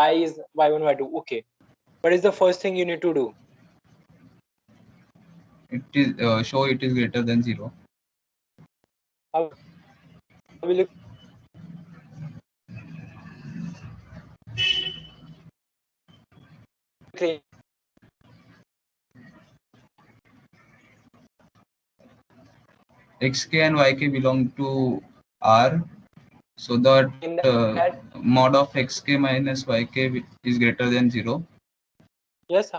y is y1, y2. Okay. What is the first thing you need to do? It is show it is greater than 0. How will you claim? Xk and Yk belong to R, so that In that, mod of Xk minus Yk is greater than 0. yes.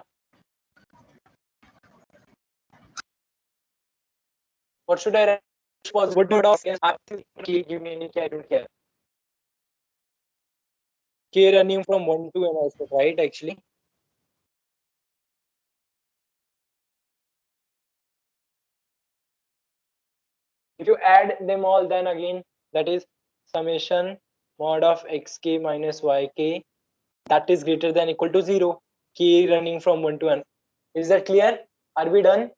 What should I write? What would of k give me any k? I don't care. K running from 1 to n, I said, right? Actually, if you add them all, then again that is summation mod of xk minus yk, that is greater than equal to 0. K running from 1 to n. Is that clear? Are we done?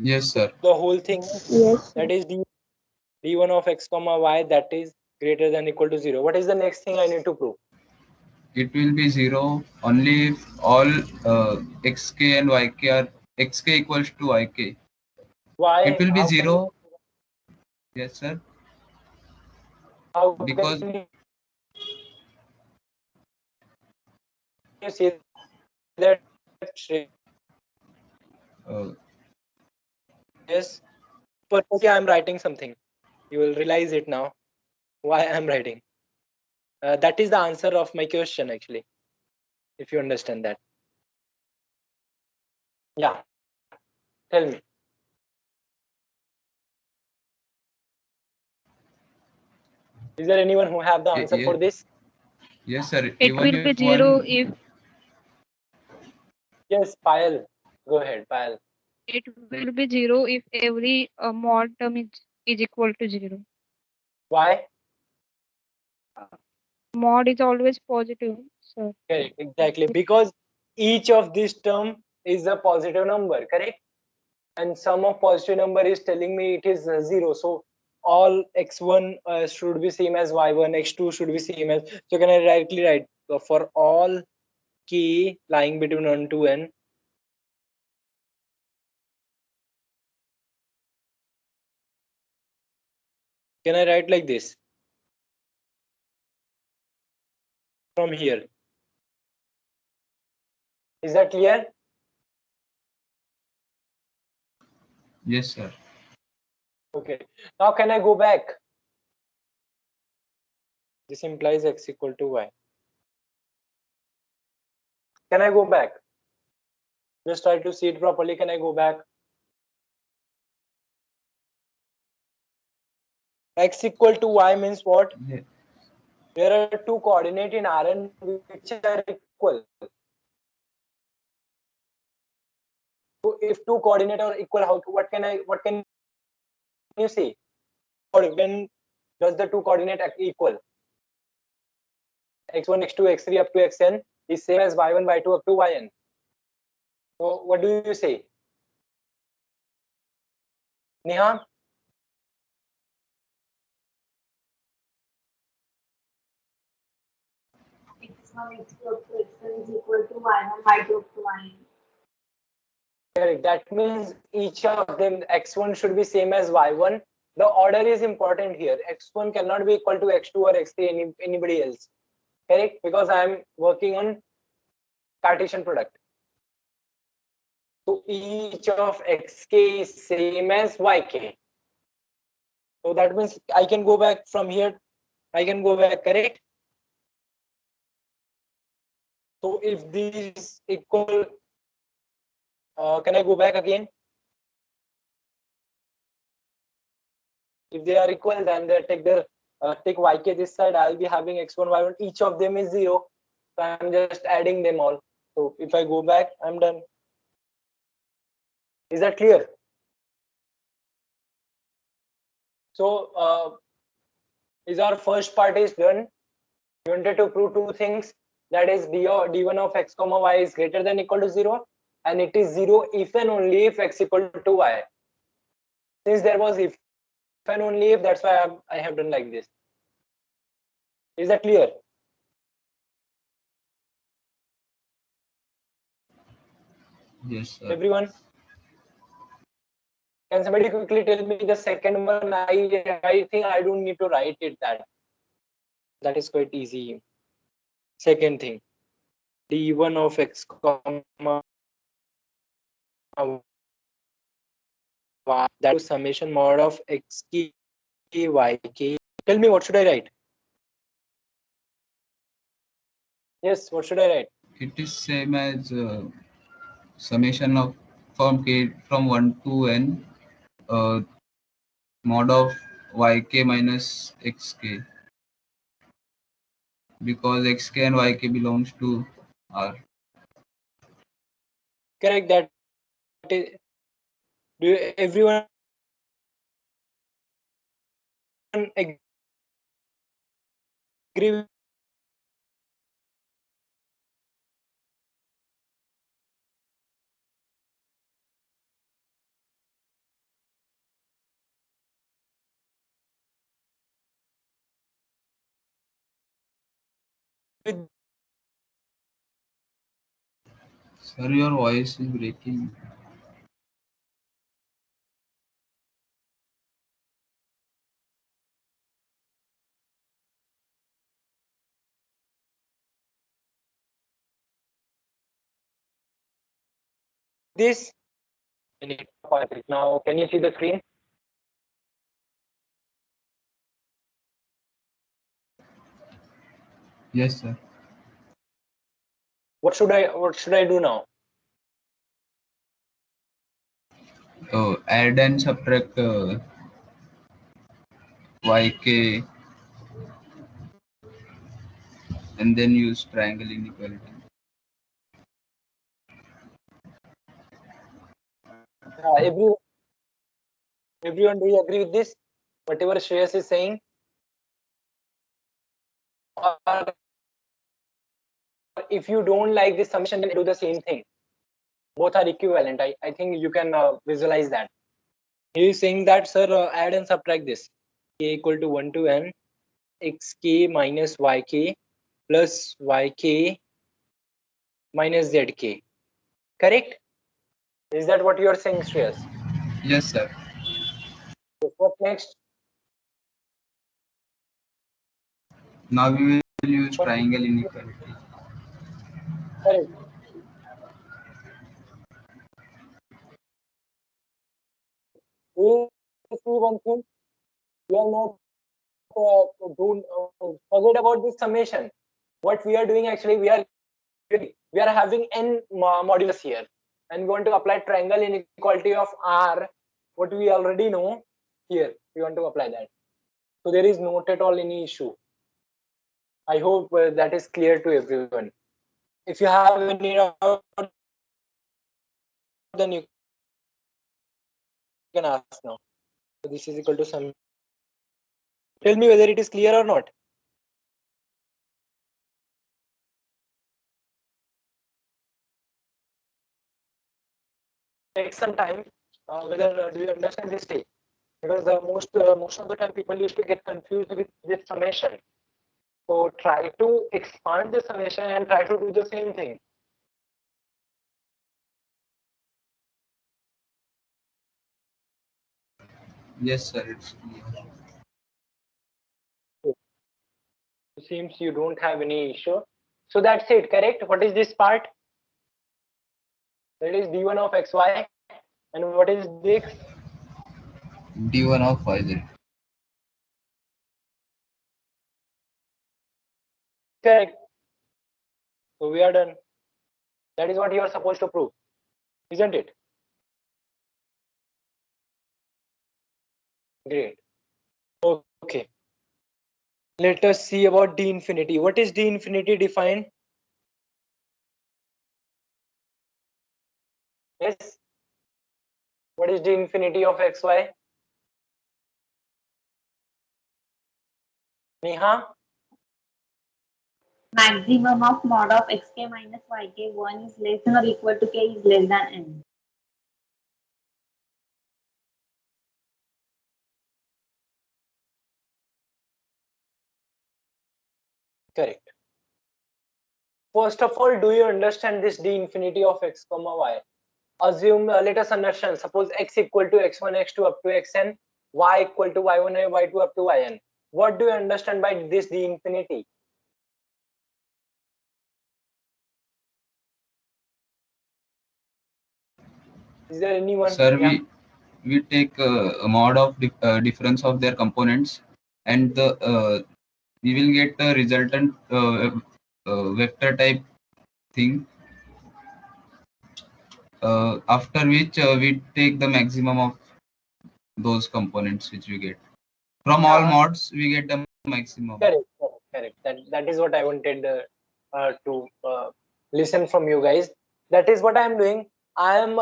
Yes, sir. The whole thing, Yes, that sir. is d1 of x comma y, that is greater than equal to 0. What is the next thing I need to prove? It will be 0 only if all Xk and Yk are Xk equals to Yk. It Why? will be How can 0. Yes, sir. how Because can you say that? uh, Yes, but okay, I'm writing something. You will realize it now. Why I'm writing. That is the answer of my question, actually, if you understand that. Yeah, tell me. Is there anyone who have the answer for this? yes, sir. It Even will be if 0 one, if Yes, Payal. Go ahead, Payal. it will be 0 if every mod term is equal to 0. Why? Mod is always positive, sir. Correct, exactly. Because each of this term is a positive number, correct? And sum of positive number is telling me it is 0. So all x1 should be same as y1, x2 should be same as. So can I directly write for all k lying between 1 to n, can I write like this from here? Is that clear? yes, sir. Okay. Now can I go back? This implies x equal to y. Can I go back? Just try to see it properly. Can I go back? X equal to y means what? Ye- There are two coordinates in Rn which are equal. So if two coordinates are equal, what can you say? Or when does the two coordinate equal? x1, x2, x3 up to xn is same as y1, y2 up to yn. So what do you say? Neha? x1, x2 up to xn is equal to y1, y2 up to yn. Correct. That means each of them x1 should be same as y1. The order is important here. X1 cannot be equal to x2 or x3 anybody else. Correct? Because I am working on Cartesian product. So each of xk is same as yk. So that means I can go back from here. I can go back, correct? So if these equal, can I go back again? If they are equal, then they take yk this side. I'll be having x1, y1. Each of them is 0. So I'm just adding them all. So if I go back, I'm done. Is that clear? So is our first part is done. We wanted to prove two things. That is d1 of x comma y is greater than equal to 0, and it is 0 if and only if x equal to y. Since there was if and only if, that's why I have done like this. Is that clear? Yes, sir. Everyone, can somebody quickly tell me the second one? I think I don't need to write it. That is quite easy. Second thing, d1 of x comma y, that is summation mod of x k y k. Tell me, what should I write? Yes, what should I write? It is same as summation of from k from 1 to n uh, mod of yk minus xk, because xk and yk belongs to R. Correct. That is. Do everyone agree with Sir, your voice is breaking. this? I need to pause it now. Can you see the screen? Yes, sir. What should I do now? Add and subtract yk and then use triangle inequality. Everyone, do you agree with this? Whatever Shreyas is saying? Or if you don't like this summation, then do the same thing. Both are equivalent. I think you can visualize that. He is saying that, sir, add and subtract this. K equal to 1 to n xk minus yk plus yk minus zk. Correct? Is that what you are saying, Shreyas? Yes, sir. What next? Now we will use triangle inequality. Correct. We see one thing. We are not forget about this summation. What we are doing actually, we are having n modulus here, and we want to apply triangle inequality of R. What we already know here, we want to apply that. So there is not at all any issue. I hope that is clear to everyone. If you have any doubt, then you can ask now. So this is equal to some. Tell me whether it is clear or not. Take some time. Whether do you understand this thing? Because most of the time people used to get confused with this summation. So try to expand the summation and try to do the same thing. Yes, sir. It's clear. It seems you don't have any issue. So that's it, correct? What is this part? That is d1 of xy. And what is this? d1 of yz. Correct. So we are done. That is what you are supposed to prove, isn't it? Great. Okay. Let us see about d infinity. What is d infinity defined? Yes. What is d infinity of xy? Neha? Maximum of mod of xk minus yk 1 is less than or equal to k is less than n. Correct. First of all, do you understand this d infinity of x comma y? assume, let us understand, suppose x equal to x1, x2 up to xn, y equal to y1 and y2 up to yn. What do you understand by this d infinity? Is there anyone? Sir, Yeah. we take a mod of difference of their components, and we will get a resultant vector type thing. After which we take the maximum of those components which we get from all mods. We get the maximum. Correct. That is what I wanted to listen from you guys. That is what I am doing. I am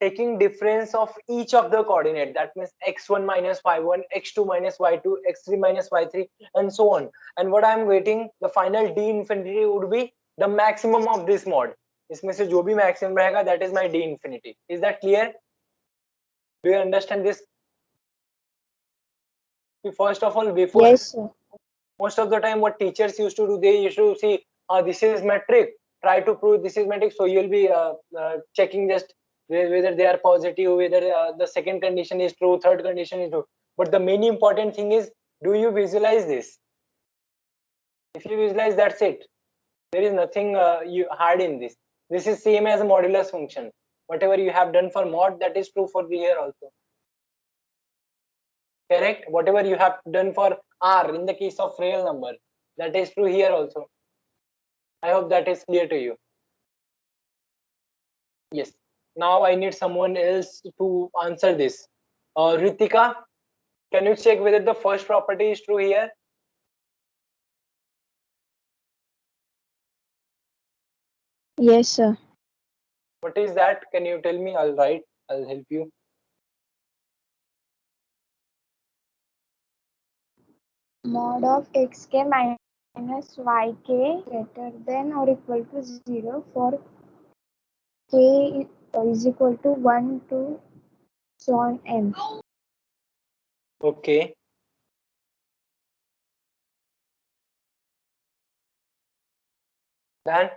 taking difference of each of the coordinate. That means x1 minus y1, x2 minus y2, x3 minus y3, and so on. And what I am getting, the final d infinity would be the maximum of this mod. इसमें से जो भी maximum रहेगा, that is my d infinity. Is that clear? Do you understand this? First of all, before, Yes, sir. most of the time what teachers used to do, they used to see this is metric, try to prove this is metric, so you'll be checking just whether they are positive, whether the second condition is true, third condition is true. But the main important thing is, do you visualize this? If you visualize, that's it. There is nothing hard in this. This is same as a modulus function. Whatever you have done for mod, that is true for the here also. Correct? Whatever you have done for r in the case of real number, that is true here also. I hope that is clear to you. Yes. Now I need someone else to answer this. Ritika, can you check whether the first property is true here? Yes, sir. What is that? Can you tell me? I'll write. I'll help you. Mod of xk minus yk greater than or equal to 0 for k is equal to 1 to so on n. Okay. Then,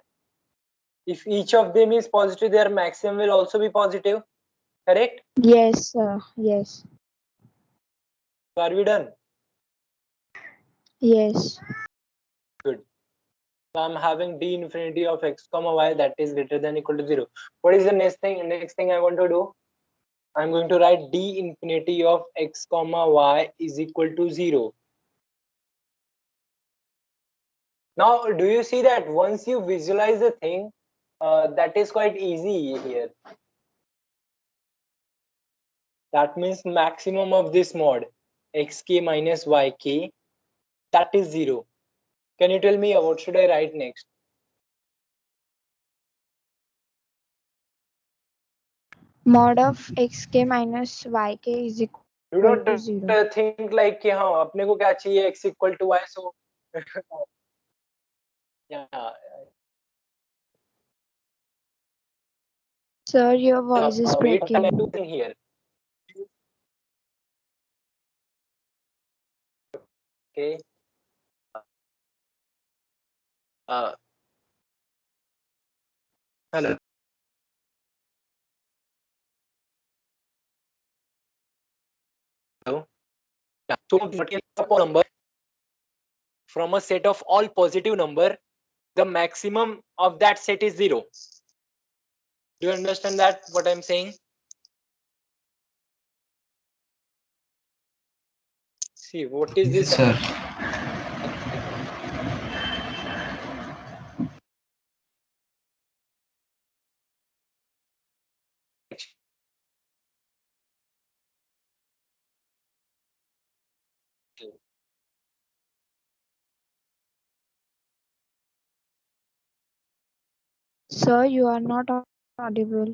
if each of them is positive, their maximum will also be positive. Correct? Yes, sir. Yes. So are we done? Yes. Good. So I'm having d infinity of x comma y that is greater than or equal to 0. What is the next thing? Next thing I want to do, I'm going to write d infinity of x comma y is equal to 0. Now, do you see that once you visualize the thing, that is quite easy here. That means maximum of this mod, xk minus yk, that is 0. Can you tell me what should I write next? Mod of xk minus yk is equal Do not to 0. think like कि हाँ अपने को क्या चाहिए x equal to y, so yeah. Sir, your voice is We breaking. can do here. Okay. Hello. Hello. Yeah. So what is the number from a set of all positive number? The maximum of that set is 0. Do you understand that what I'm saying? See, what is Yes, this? sir. Sir, you are not audible.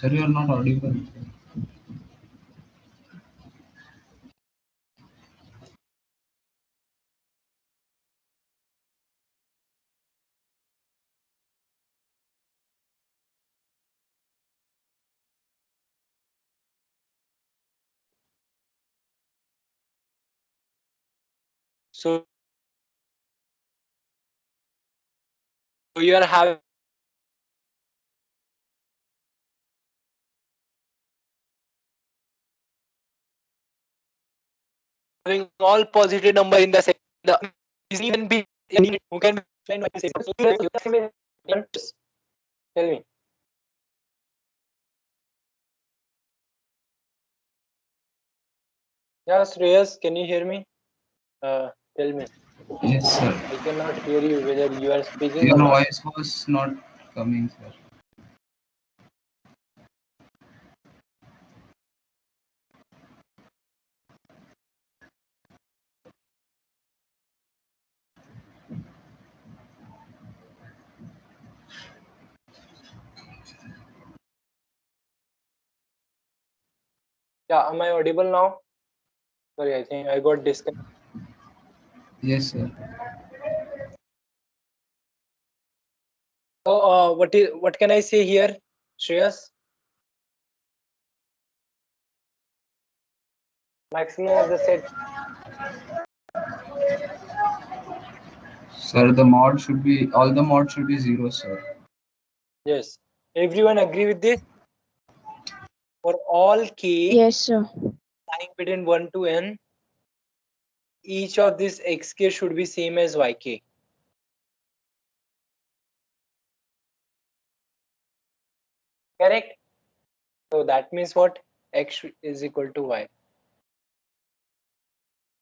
Sir, you are not audible. So you are having all positive number in the set. The even be any who can explain what you say. Tell me. Yeah, Shreyas, can you hear me? Tell me. Yes, sir. I cannot hear you whether you are speaking Your or not. voice was not coming, sir. Yeah, am I audible now? Sorry, I think I got disconnected. Yes, sir. So, what can I say here, Shreyas? Maximum of the set. Sir, the mod should be all the mods should be 0, sir. Yes. Everyone agree with this? For all k Yes, sir. lying between 1 to n, each of these xk should be same as yk. Correct? So that means what? X is equal to y.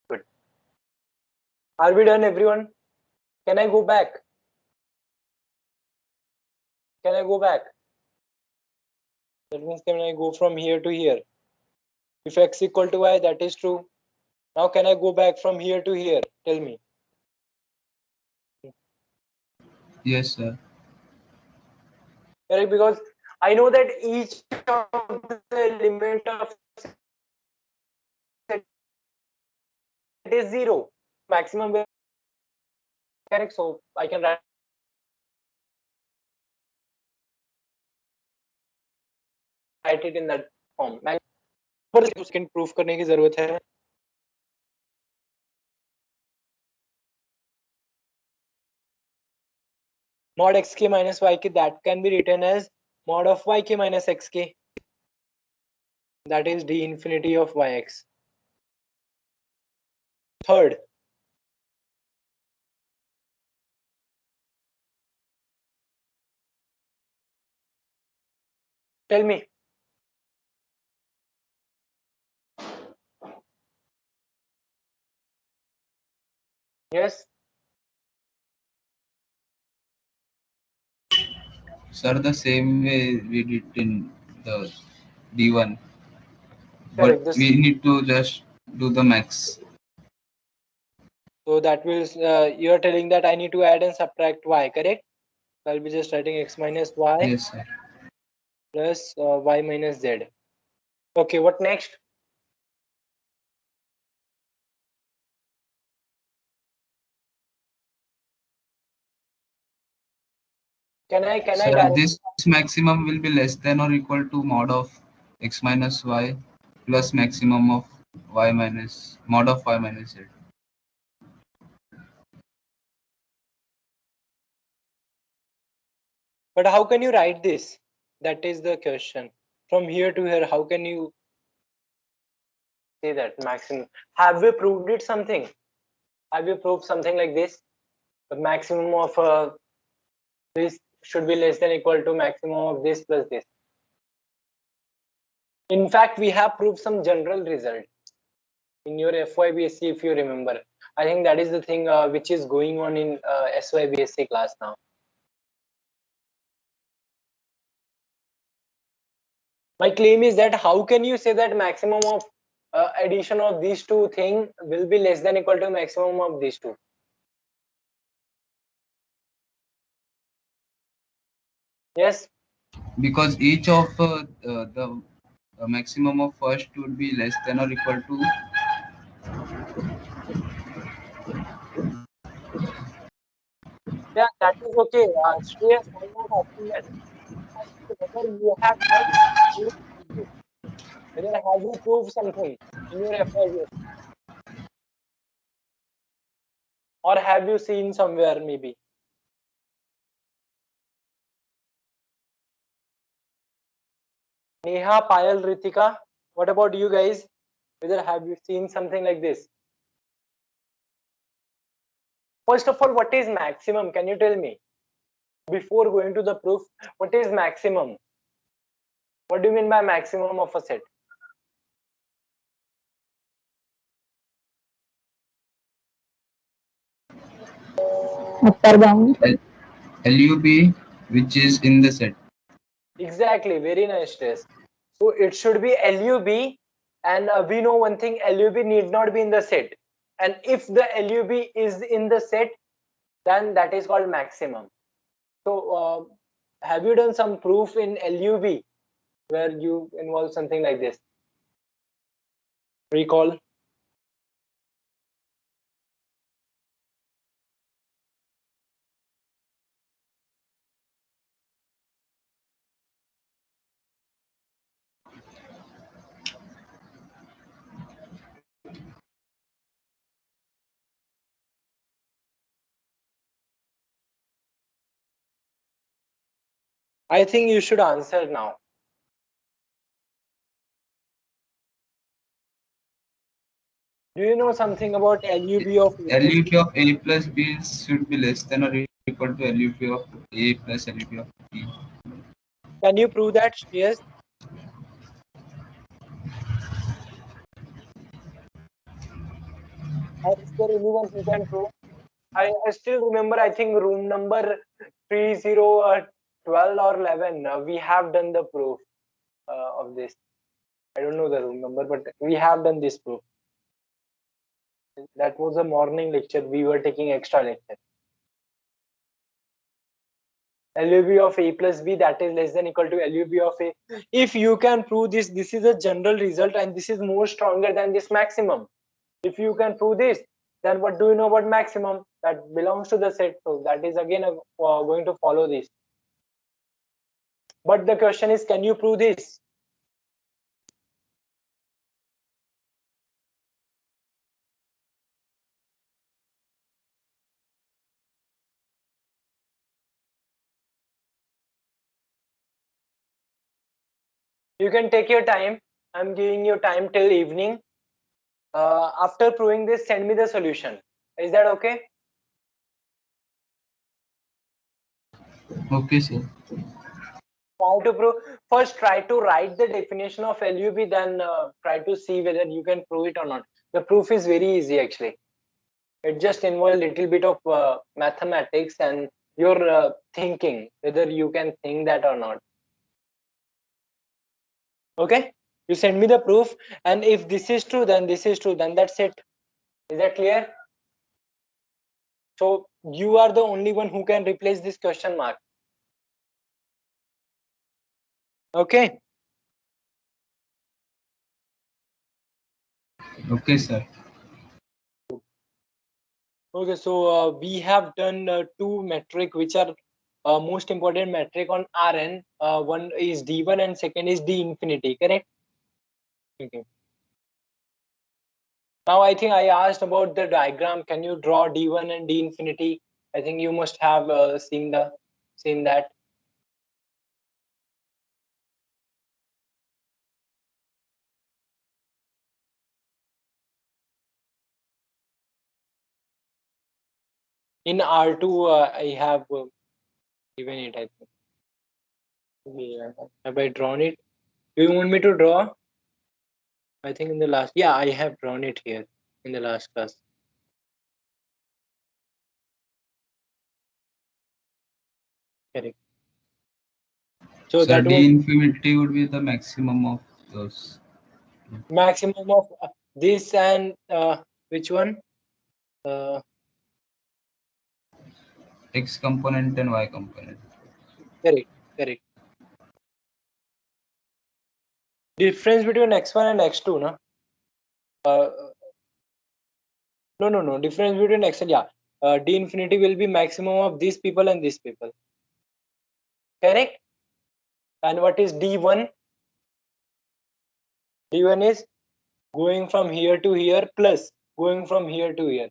Good. Are we done, everyone? Can I go back? Can I go back? That means can I go from here to here? If x equal to y, that is true. Now can I go back from here to here? Tell me. Yes, sir. Correct? Because I know that each of the element of set is 0. Maximum will correct. So I can write it in that form. Second proof करने की जरूरत है. Mod xk minus yk, that can be written as mod of yk minus xk. That is d infinity of yx. Third, tell me. Yes. Sir, the same way we did in the D1, but Correct. This, we need to just do the max. so that will you are telling that I need to add and subtract y, correct? So I'll be just writing x minus y Yes, sir. plus y minus z. Okay, what next? Can I Sir, directly this maximum will be less than or equal to mod of x minus y plus maximum of y minus mod of y minus z. but how can you write this? That is the question. From here to here, how can you say that maximum? Have we proved it something? Have you proved something like this? The maximum of this should be less than equal to maximum of this plus this. In fact, we have proved some general result in your FYBSc, if you remember. I think that is the thing which is going on in SYBSc class now. My claim is that how can you say that maximum of addition of these two things will be less than equal to maximum of these two? Yes. Because each of the maximum of first would be less than or equal to Yeah, that is okay. Shreyas, I'm not asking that. Whether you have done whether have you proved something in your FYBSc? or have you seen somewhere maybe? Neha, Payal, Ritika, what about you guys? Whether have you seen something like this? First of all, what is maximum? Can you tell me? Before going to the proof, what is maximum? What do you mean by maximum of a set? Upper bound. LUB, which is in the set. Exactly, very nice, Tess. So it should be LUB, and we know one thing: LUB need not be in the set. And if the LUB is in the set, then that is called maximum. So have you done some proof in LUB where you involve something like this? Recall. I think you should answer now. Do you know something about LUB of A plus LUB B? of A plus B should be less than or equal to LUB of A plus LUB of B. Can you prove that? Yes. Or is there anyone who can prove? I still remember, I think room number 3012 or 11, we have done the proof of this. I don't know the room number, but we have done this proof. That was a morning lecture. We were taking extra lecture. LUB of A plus B, that is less than equal to LUB of A. If you can prove this, this is a general result and this is more stronger than this maximum. If you can prove this, then what do you know about maximum? That belongs to the set. So that is again going to follow this. But the question is, can you prove this? You can take your time. I'm giving you time till evening. After proving this, send me the solution. Is that okay? Okay, sir. Try to prove. First, try to write the definition of LUB, then try to see whether you can prove it or not. The proof is very easy actually. It just involves a little bit of mathematics and your thinking, whether you can think that or not. Okay? You send me the proof, and if this is true, then this is true, then that's it. Is that clear? So you are the only one who can replace this question mark. Okay. Okay, sir. Okay, so we have done two metric which are most important metric on Rn. One is D1 and second is D infinity, correct? Okay. Now I think I asked about the diagram. Can you draw D1 and D infinity? I think you must have seen that. In R2, I have given it. I think. Yeah. Have I drawn it? Do you want me to draw? I think in the last. Yeah, I have drawn it here in the last class. Correct. So Sir, that D was infinity would be the maximum of those. maximum of this and which one? X component and Y component. Correct, correct. Difference between x1 and x2, no? No. Difference between x and yeah. D infinity will be maximum of these people and these people. Correct? And what is D1? D1 is going from here to here plus going from here to here.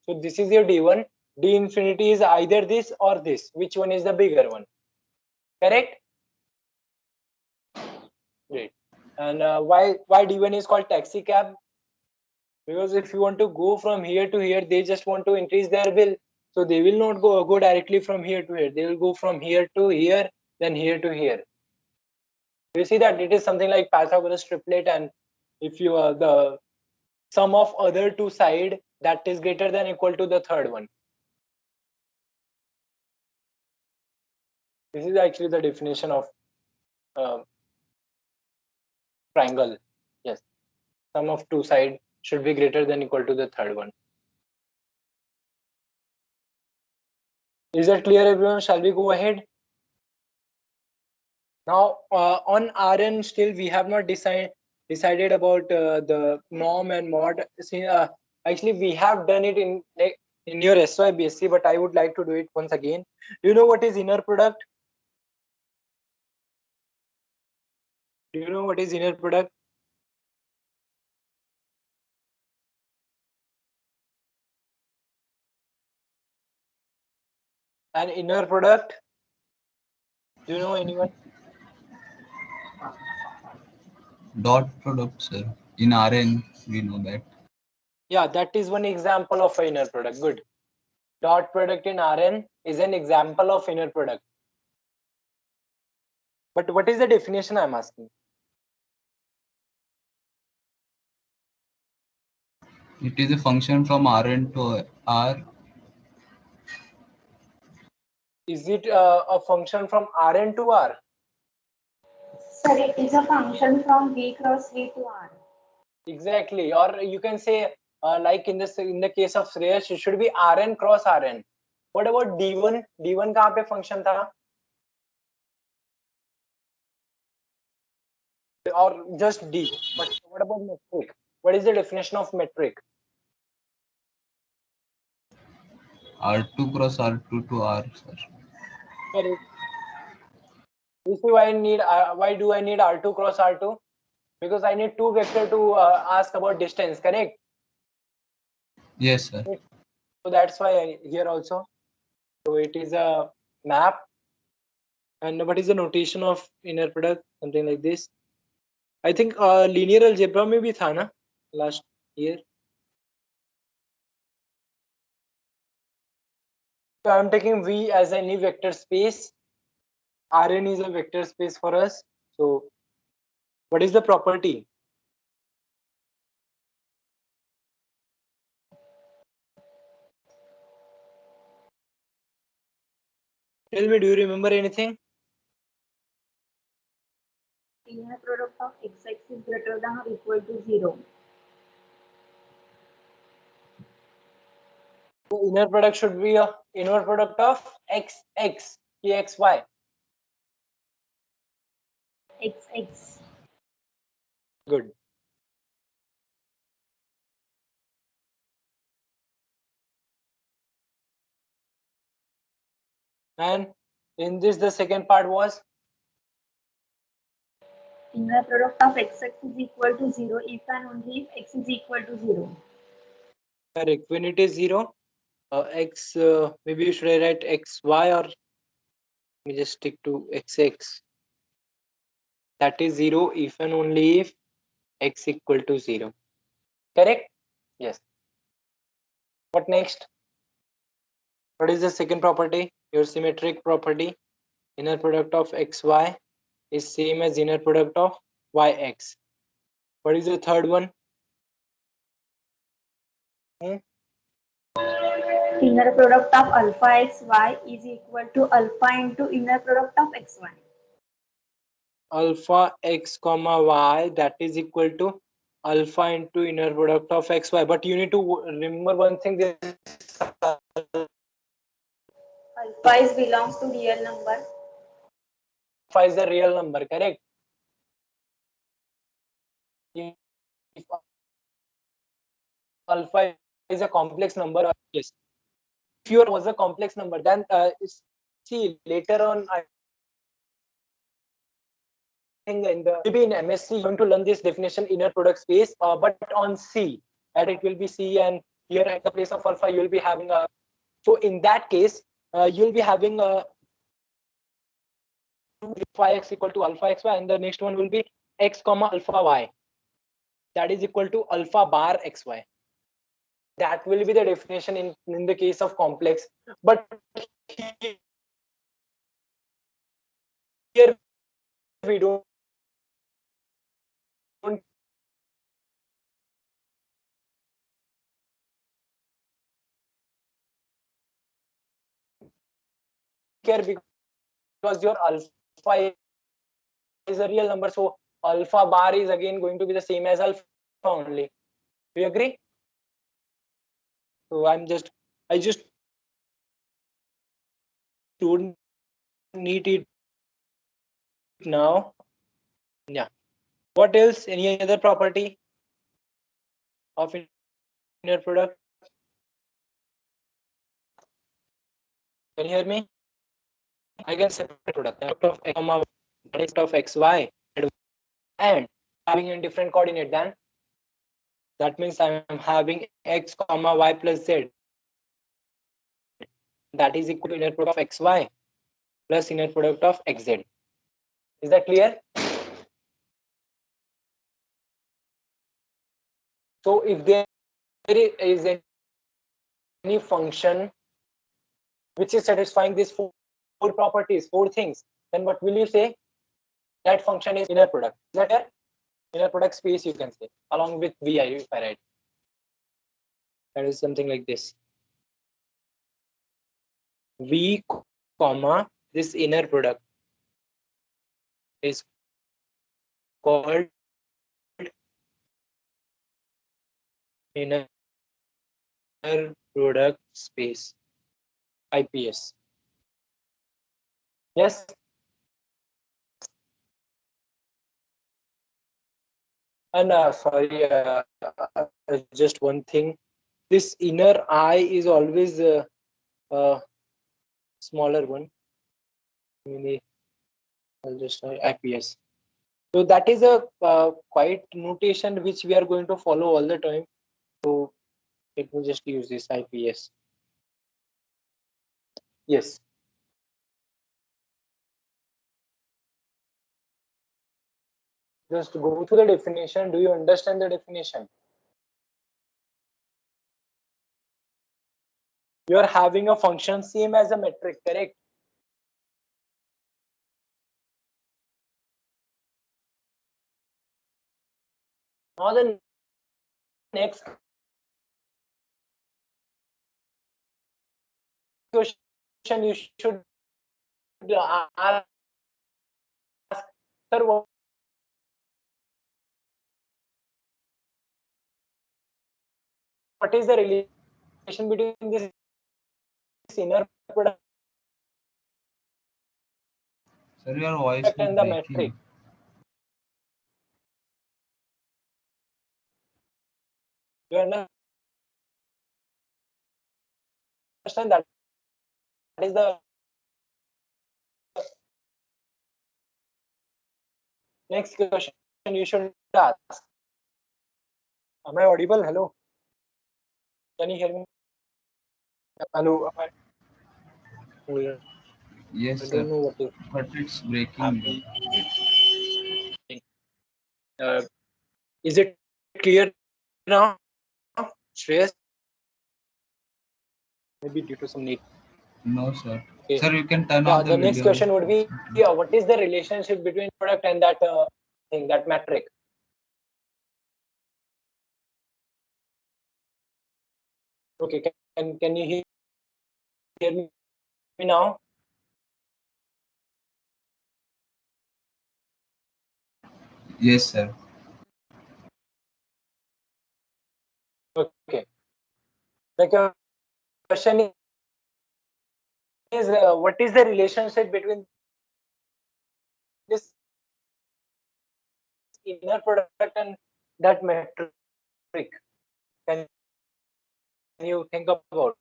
So this is your D1. D infinity is either this or this. Which one is the bigger one? Correct? Great. And why D1 is called taxi cab? Because if you want to go from here to here, they just want to increase their bill. So they will not go directly from here to here. They will go from here to here, then here to here. You see that it is something like Pythagoras triplet, and if you are the sum of other two side that is greater than equal to the third one. This is actually the definition of triangle. Yes, sum of two side should be greater than equal to the third one. Is that clear, everyone? Shall we go ahead? Now on Rn still we have not decided about the norm and mod. See, actually we have done it in your SY BSc, but I would like to do it once again. Do you know what is inner product? Do you know what is inner product? And inner product? Do you know anyone? Dot product, sir. In Rn, we know that. Yeah, that is one example of an inner product. Good. Dot product in Rn is an example of inner product. But what is the definition I'm asking? It is a function from Rn to R. Is it a function from Rn to R? Sir, it is a function from V cross V to R. Exactly. Or you can say like in the case of Shreyas, it should be Rn cross Rn. What about D1? D1 कहाँ पे function था? Or just D? But what about metric? What is the definition of metric? R2 cross R2 to R, sir. Correct. You see why do I need R2 cross R2? Because I need two vector to ask about distance, correct? Yes, sir. So that's why here also. So it is a map. And what is the notation of inner product? Something like this. I think linear algebra में भी था ना last year. So I'm taking V as any vector space. Rn is a vector space for us. So what is the property? Tell me, do you remember anything? Inner product of xx is greater than or equal to 0. The inner product should be a inner product of xx, kxy. xx. Good. And in this, the second part was Inner product of xx is equal to 0 if and only if x is equal to 0. correct. When it is 0, x, maybe you should write xy, or let me just stick to xx. That is 0 if and only if x equal to 0. Correct? Yes. What next? What is the second property? Your symmetric property. Inner product of xy is same as inner product of yx. What is the third one? Inner product of alpha xy is equal to alpha into inner product of xy. Alpha x comma y, that is equal to alpha into inner product of xy. But you need to remember one thing. This Alpha is belongs to real number. alpha is the real number, correct? If alpha is a complex number, yes. If your was a complex number, then see later on, I think maybe in MSc you're going to learn this definition inner product space, but on C, and it will be C, and Here at the place of alpha, you'll be having a, so in that case, you'll be having a phi x equal to alpha xy, and the next one will be x comma alpha y. That is equal to alpha bar xy. That will be the definition in the case of complex. But here we don't care because your alpha is a real number, so alpha bar is again going to be the same as alpha only. Do you agree? So I just don't need it now. Yeah. What else? Any other property of inner product? Can you hear me? I can separate product of x comma of xy and having a different coordinate, then that means I am having x comma y plus z. That is equal to inner product of xy plus inner product of xz. Is that clear? So if there is any function which is satisfying these four properties, four things, then what will you say? That function is inner product. Is that clear? Inner product space, you can say, along with vi, if I write. That is something like this. V comma this inner product is called inner product space, IPS. Yes. And sorry, just one thing. This inner I is always a smaller one. Maybe I'll just write IPS. So that is a quite notation which we are going to follow all the time. So let me just use this IPS. Yes. Just go through the definition. Do you understand the definition? You are having a function same as a metric, correct? Now the next question you should ask, sir, what is the relation between this inner product Sir, your voice is and the breaking. metric? You understand that is the next question you should ask. Am I audible? Hello. Can you hear me? Hello. Yes, I sir. don't know what is But it's breaking. happening. Is it clear now, Shreyas? Maybe due to some need. No, sir. Okay. Sir, you can turn Yeah, off the next video. question would be, what is the relationship between product and that thing, that metric? Okay, can you hear me now? Yes, sir. Okay. The question is, what is the relationship between this inner product and that metric? Can you think about?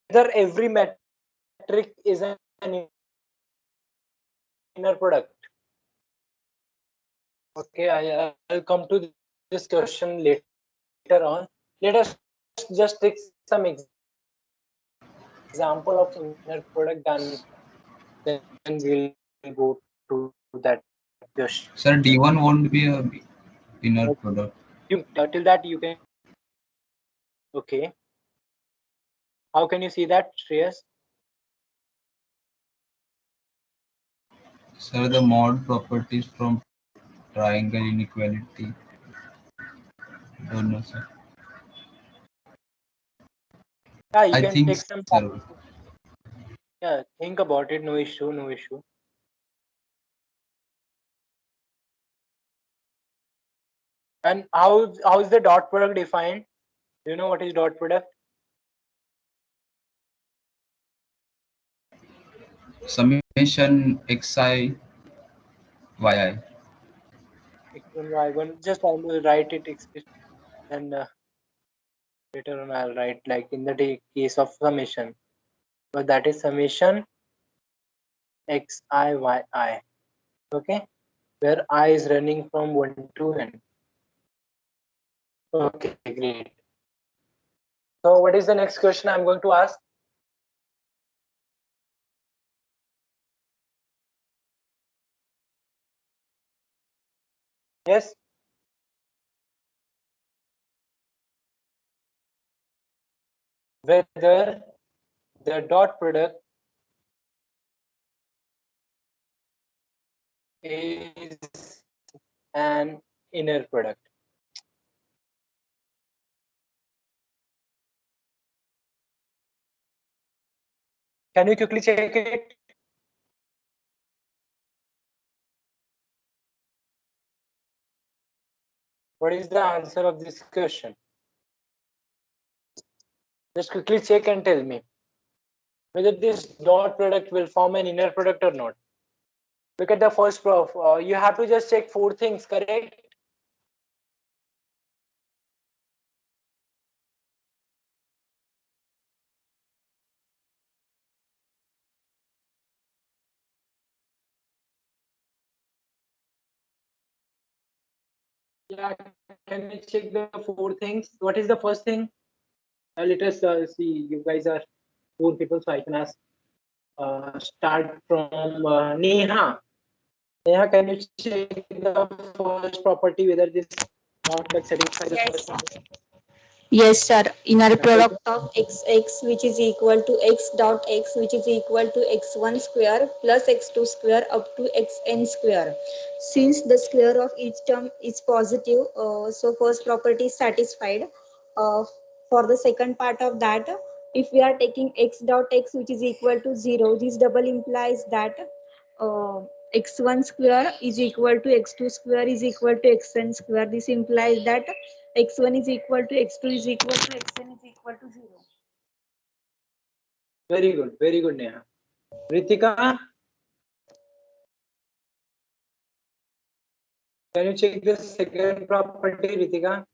Whether every metric is an inner product. Okay, I'll come to this question later on. Let us just take some example of inner product, and then we'll go to that question. Sir, D1 won't be a inner product. Till that you can. Okay. How can you see that, Shreyas? Sir, the mod properties from triangle inequality. Don't know, sir. Yeah, you I can think, take some sir. time. Yeah, think about it. No issue. No issue. And how is the dot product defined? Do you know what is dot product? Summation xi yi. X1, Y1. Just I will write it and later on I'll write like in the case of summation. But that is summation xi yi. Okay, where I is running from 1 to n. Okay, great. So what is the next question I'm going to ask? Yes. Whether the dot product is an inner product. Can you quickly check it? What is the answer of this question? Just quickly check and tell me whether this dot product will form an inner product or not. Look at the first proof. You have to just check 4 things, correct? Yeah, can you check the 4 things? What is the first thing? Let us see. You guys are 4 people, so I can ask. Start from Neha. Neha, can you check the first property whether this dot product satisfies the first property? Yes, sir. Inner Yeah, product of x which is equal to x dot x which is equal to x1 square plus x2 square up to xn square. Since the square of each term is positive, so first property is satisfied. Uh, for the second part of that, if we are taking x dot x which is equal to 0, this double implies that uh, x1 square is equal to x2 square is equal to xn square. This implies that x1 is equal to x2 is equal to xn is equal to 0. very good, Neha. Ritika, can you check the second property, Ritika?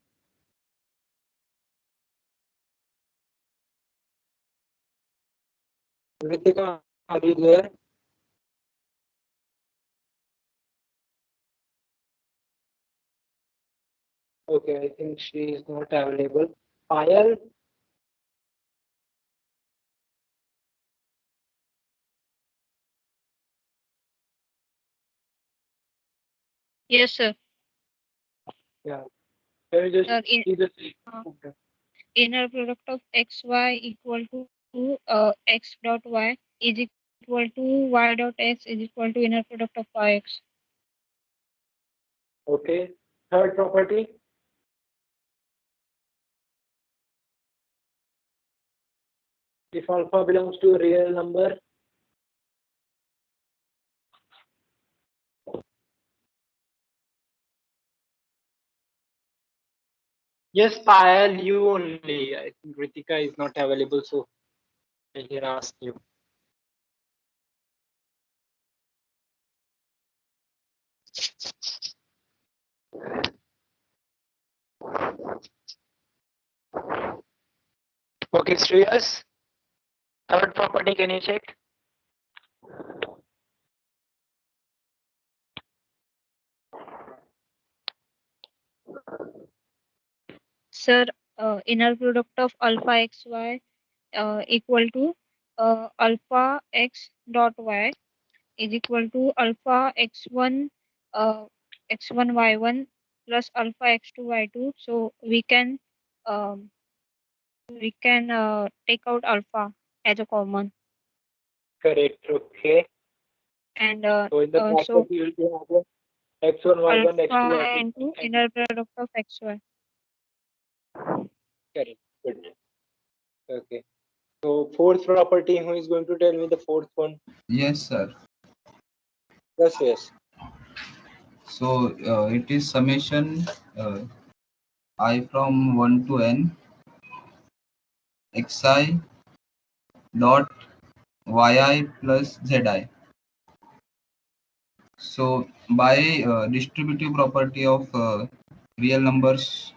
Ritika, are you there? Okay, I think she is not available. Payal, Yes, sir. yeah. Can you just Sir, see the uh, okay. inner product of xy equal to x dot y is equal to y dot x is equal to inner product of yx. Okay. Third property, if alpha belongs to a real number. Yes, Payal, you only. I think Ritika is not available, so I can ask you. Okay, Shreyas, third property, can you check? Sir, inner product of alpha xy equal to alpha x dot y is equal to alpha x1 x1 y1 plus alpha x2 y2. So um, we can take out alpha as a common, Correct. Okay. and So in the so bracket you will be having x1, y1, x2, alpha y2. into inner product of xy. Correct. Good. Okay. So fourth property, who is going to tell me the fourth one? Yes, sir. Yes, yes. So it is summation I from 1 to n xi dot yi plus zi. So by distributive property of real numbers,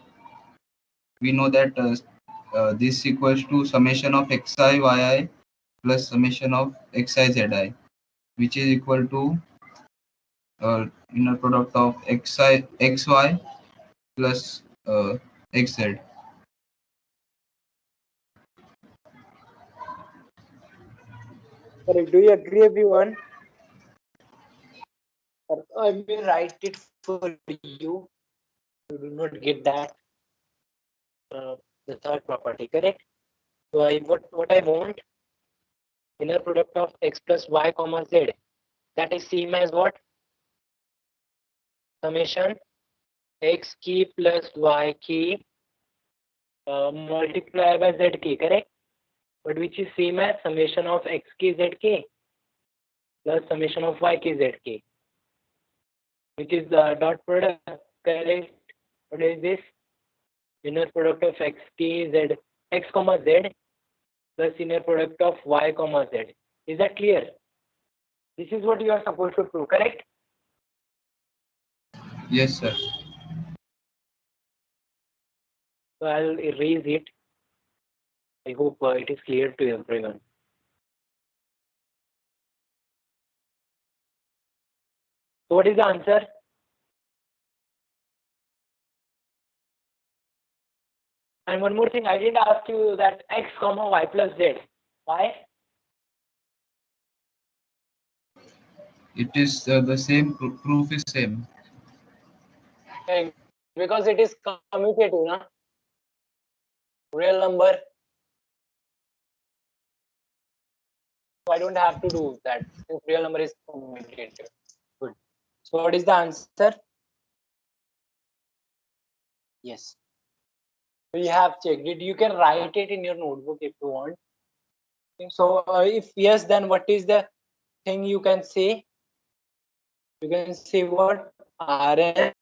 we know that this equals to summation of xi yi plus summation of xi zi, which is equal to inner product of xy plus xz. Correct. Do you agree, everyone? I will write it for you. You do not get that. The third property, correct? So what I want, inner product of x plus y comma z, that is same as what? Summation x key plus y key multiplied by z key, correct? But which is same as summation of x key z key plus summation of y key z key, which is the dot product, correct? What is this? Inner product of x key z, x comma z plus inner product of y comma z. Is that clear? This is what you are supposed to prove, correct? Yes, sir. So I'll erase it. I hope it is clear to everyone. So what is the answer? And one more thing, I didn't ask you that x comma y plus z. Why? It is the same proof is same. Because it is commutative, na? Real number. So I don't have to do that. If real number is commutative. Good. So what is the answer? Yes. So you have checked it. You can write it in your notebook if you want. So if yes, then what is the thing you can say? You can say what? Rn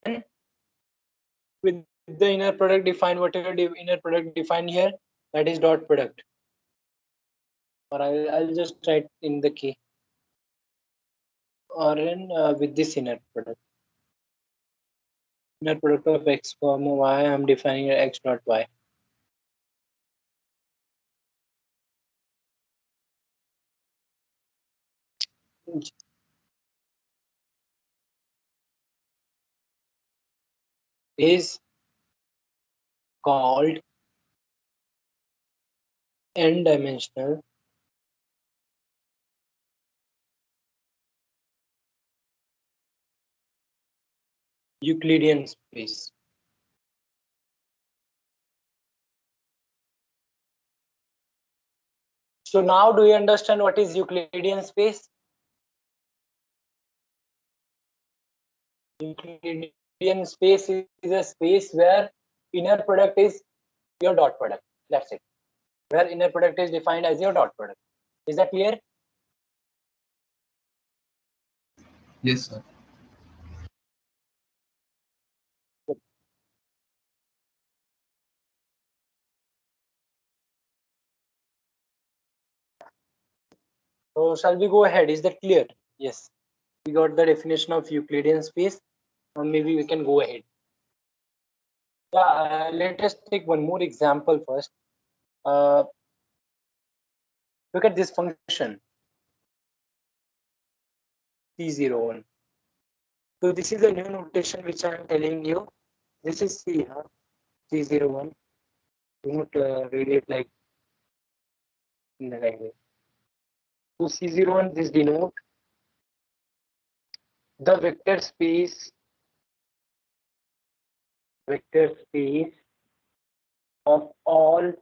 with the inner product defined, whatever inner product defined here, that is dot product. Or I'll just write in the key. Rn with this inner product. Inner product of x comma y, I'm defining x dot y. Is called n-dimensional Euclidean space. So now do you understand what is Euclidean space? Euclidean space is a space where inner product is your dot product. That's it. Where inner product is defined as your dot product. Is that clear? Yes, sir. So shall we go ahead? Is that clear? Yes. We got the definition of Euclidean space. Or maybe we can go ahead. Yeah, let us take one more example first. Look at this function C01. So this is a new notation which I am telling you. This is C, C01. don't read it like in the right way. To C01, this denote the vector space of all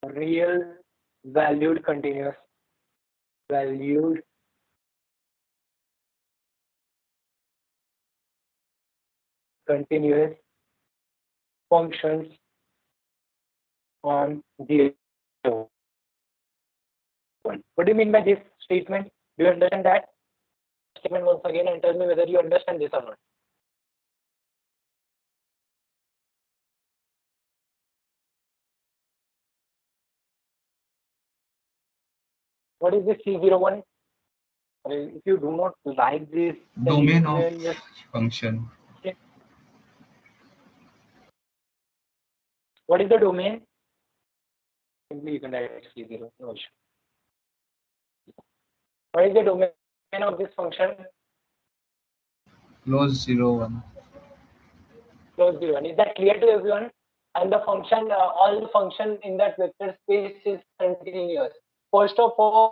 real valued continuous functions on the one. What do you mean by this statement? Do you understand that statement once again and tell me whether you understand this or not? What is this C01? If you do not like this, then Domain you of will just function. what is the domain? Simply you can write C0. No issue. What is the domain of this function? Close 0, 1. Close the one. Is that clear to everyone? And the function, all the function in that vector space is continuous. First of all,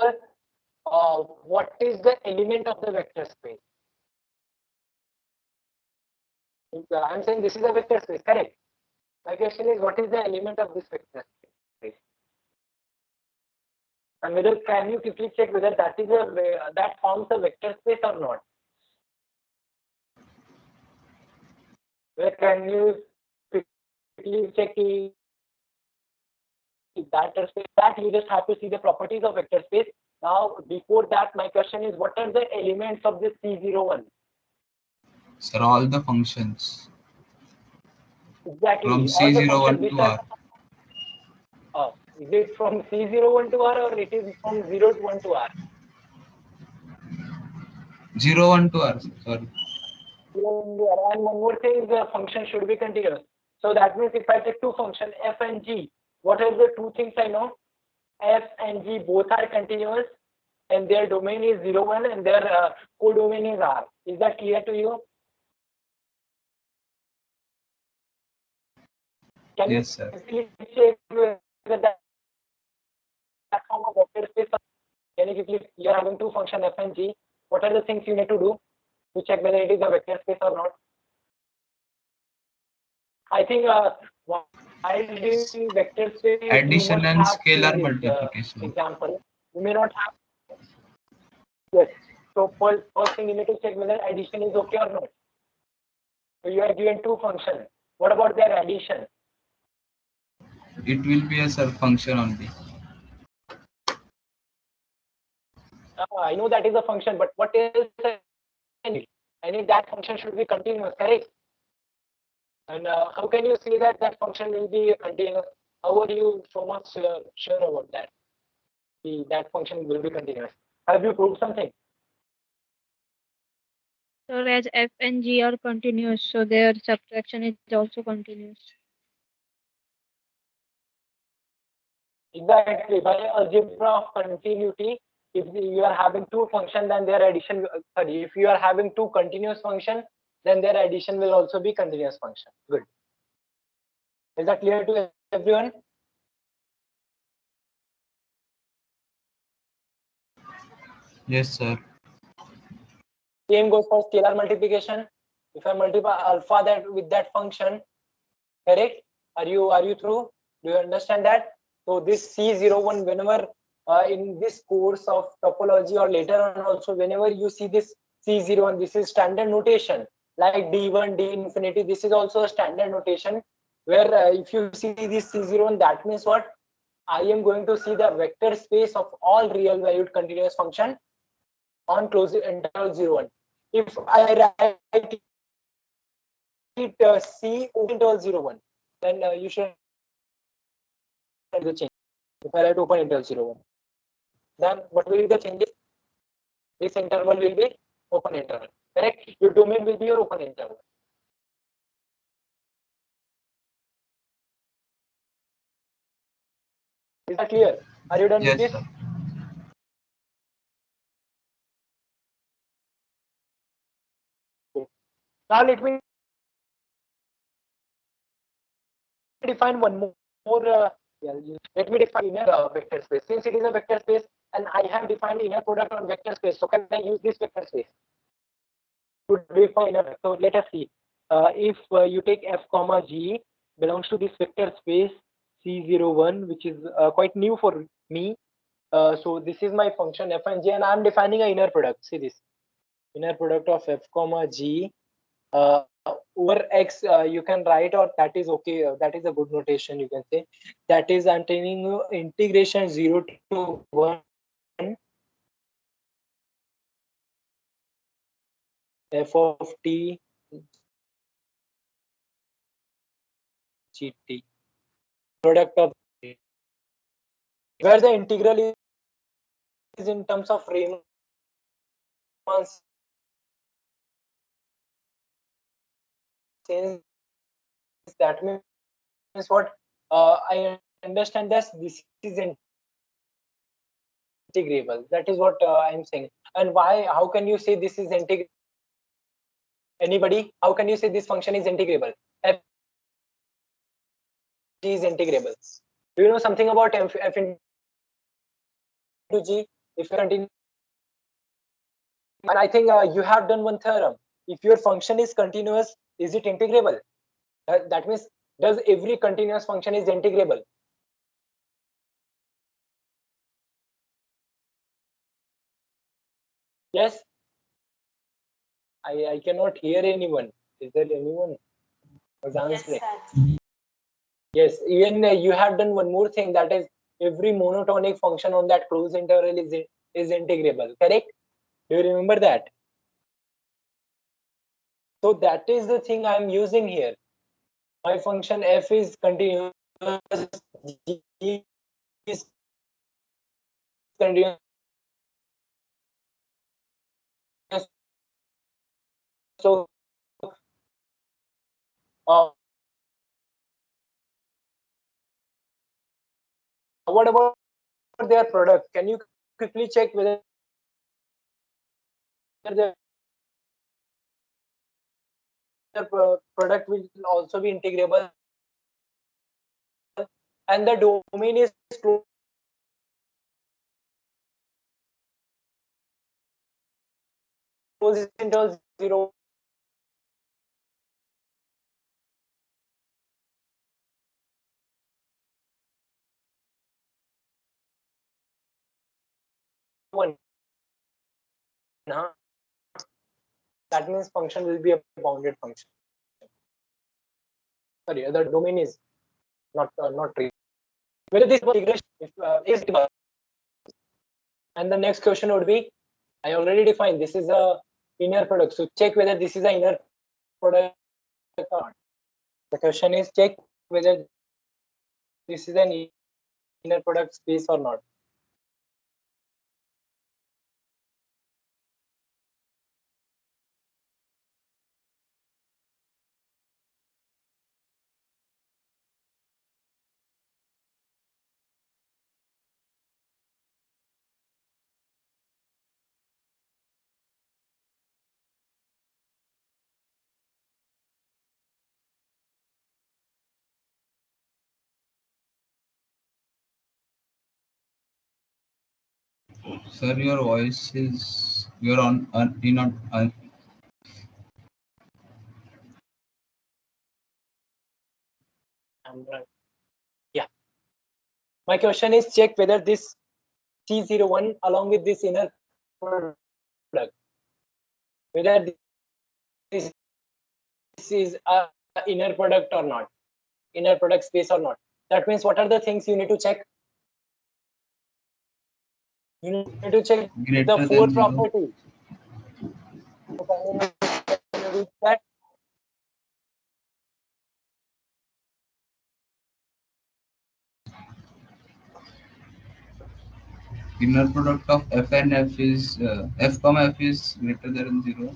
what is the element of the vector space? I'm saying this is a vector space, correct? My question is, what is the element of this vector space? And whether can you quickly check whether that is that forms a vector space or not? Where can you quickly check that space? That you just have to see the properties of vector space. Now, before that, my question is, what are the elements of this C01? Sir, all the functions Exactly. from All the C01 functions which to are R. is it from C01 to R or it is from 0 to 1 to R? 0, 1 to R, sorry. And one more thing, the function should be continuous. So that means if I take two functions f and g, what are the two things I know? F and g both are continuous and their domain is 0, 1 and their codomain is R. Is that clear to you? Can Yes, sir. you check whether that form of vector space? Can you quickly, you are having two functions f and g. What are the things you need to do to check whether it is a vector space or not? I think while doing vector space, you Addition must and have scalar seen this multiplication. example. You may not have. Yes. So first thing you need to check whether addition is okay or not. So you are given two functions. What about their addition? It will be a sub function only. I know that is a function, but what else I need? I need that function should be continuous, correct? And how can you say that that function will be continuous? How are you so much sure about that? That function will be continuous. Have you proved something? So as f and g are continuous, so their subtraction is also continuous. Exactly. By algebra of continuity, if you are having two functions, then their addition, sorry, if you are having two continuous functions, then their addition will also be continuous function. Good. Is that clear to everyone? Yes, sir. Same goes for scalar multiplication. If I multiply alpha that with that function, correct? Are you through? Do you understand that? So this C01, whenever in this course of topology or later on also, whenever you see this C01, this is standard notation like D1, D infinity. This is also a standard notation where if you see this C01, that means what? I am going to see the vector space of all real valued continuous function on closed interval 0, 1. If I write it C open interval 0, 1, then you should the change. If I write open interval 0, 1, then what will be the changes? This interval will be open interval. Correct? Your domain will be your open interval. Is that clear? Are you done with Yes, this? sir. Now let me define one more let me define inner vector space. Since it is a vector space and I have defined inner product on vector space, so can I use this vector space to define inner? So let us see. If you take f comma g belongs to this vector space C01, which is quite new for me. So this is my function f and g, and I am defining an inner product. See this inner product of f comma g over x. You can write, or that is okay. That is a good notation. You can say that is I'm telling you integration 0 to 1 f of t gt product of where the integral is in terms of Riemann. Since that means what I understand that this is integrable. That is what I'm saying. And why? How can you say this is integrable? Anybody? How can you say this function is integrable? F is integrable. Do you know something about f into g? If you continue, and I think you have done one theorem. If your function is continuous, is it integrable? That means, does every continuous function is integrable? Yes. I cannot hear anyone. Is there anyone who's answering? Yes, even you have done one more thing, that is every monotonic function on that closed interval is integrable, correct? Do you remember that? So that is the thing I'm using here. My function f is continuous, g is continuous. So what about their product? Can you quickly check whether the product will also be integrable? And the domain is closed interval 0. One. That means function will be a bounded function. Sorry, the domain is not real. Whether this integration is and the next question would be, I already defined this is a inner product. So check whether this is an inner product or not. The question is check whether this is an inner product space or not. Sir, your voice is you're on Yeah. My question is check whether this C01 along with this inner product, whether this is a inner product or not, inner product space or not. That means what are the things you need to check? You need to check greater the four than 0. properties. Can you read that? Inner product of f and f is f comma f is greater than 0.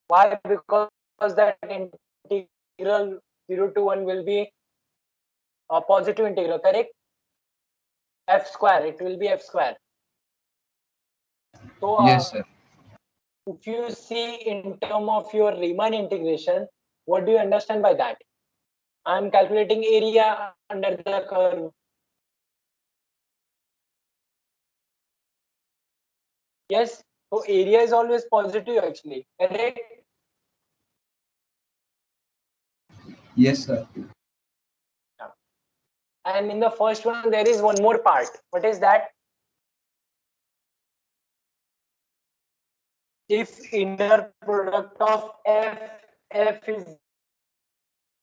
Why? Because that integral 0 to 1 will be a positive integral, correct? F square, it will be f square. So Yes, sir. if you see in term of your Riemann integration, What do you understand by that? I'm calculating area under the curve. Yes, so area is always positive actually, correct? Yes, sir. And in the first one, there is one more part. What is that? If inner product of f is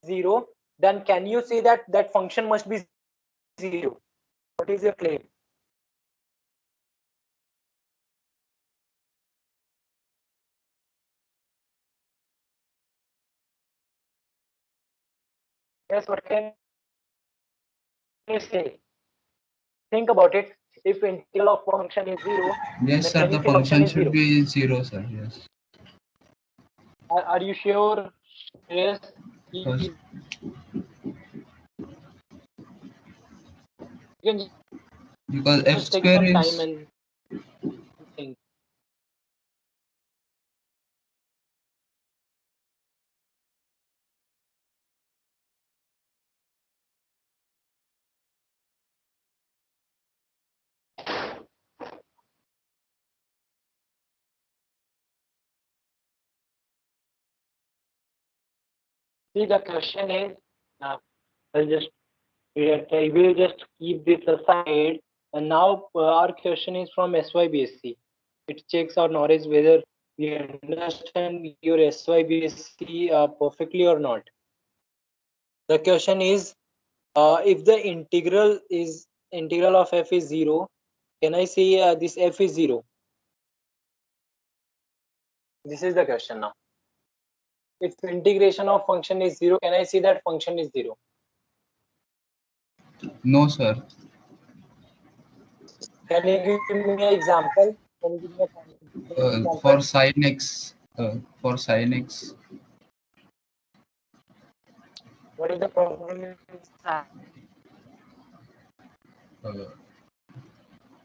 0, then can you say that that function must be 0? What is your claim? Yes, what can you say? Think about it. If integral of function is 0, Yes, then sir. can you The say function function is 0? should be 0, sir. Yes. Are you sure? Yes. First, You can because f just take square some time is and think. See, the question is, I'll just I will just keep this aside. And now our question is from SYBSC. It checks our knowledge whether we understand your SYBSC perfectly or not. The question is, if the integral of f is 0, can I say this f is 0? This is the question now. If integration of function is 0, can I say that function is 0? no, sir. Can you give me an example? Can you give me an For example? sin x, What is the problem? uh,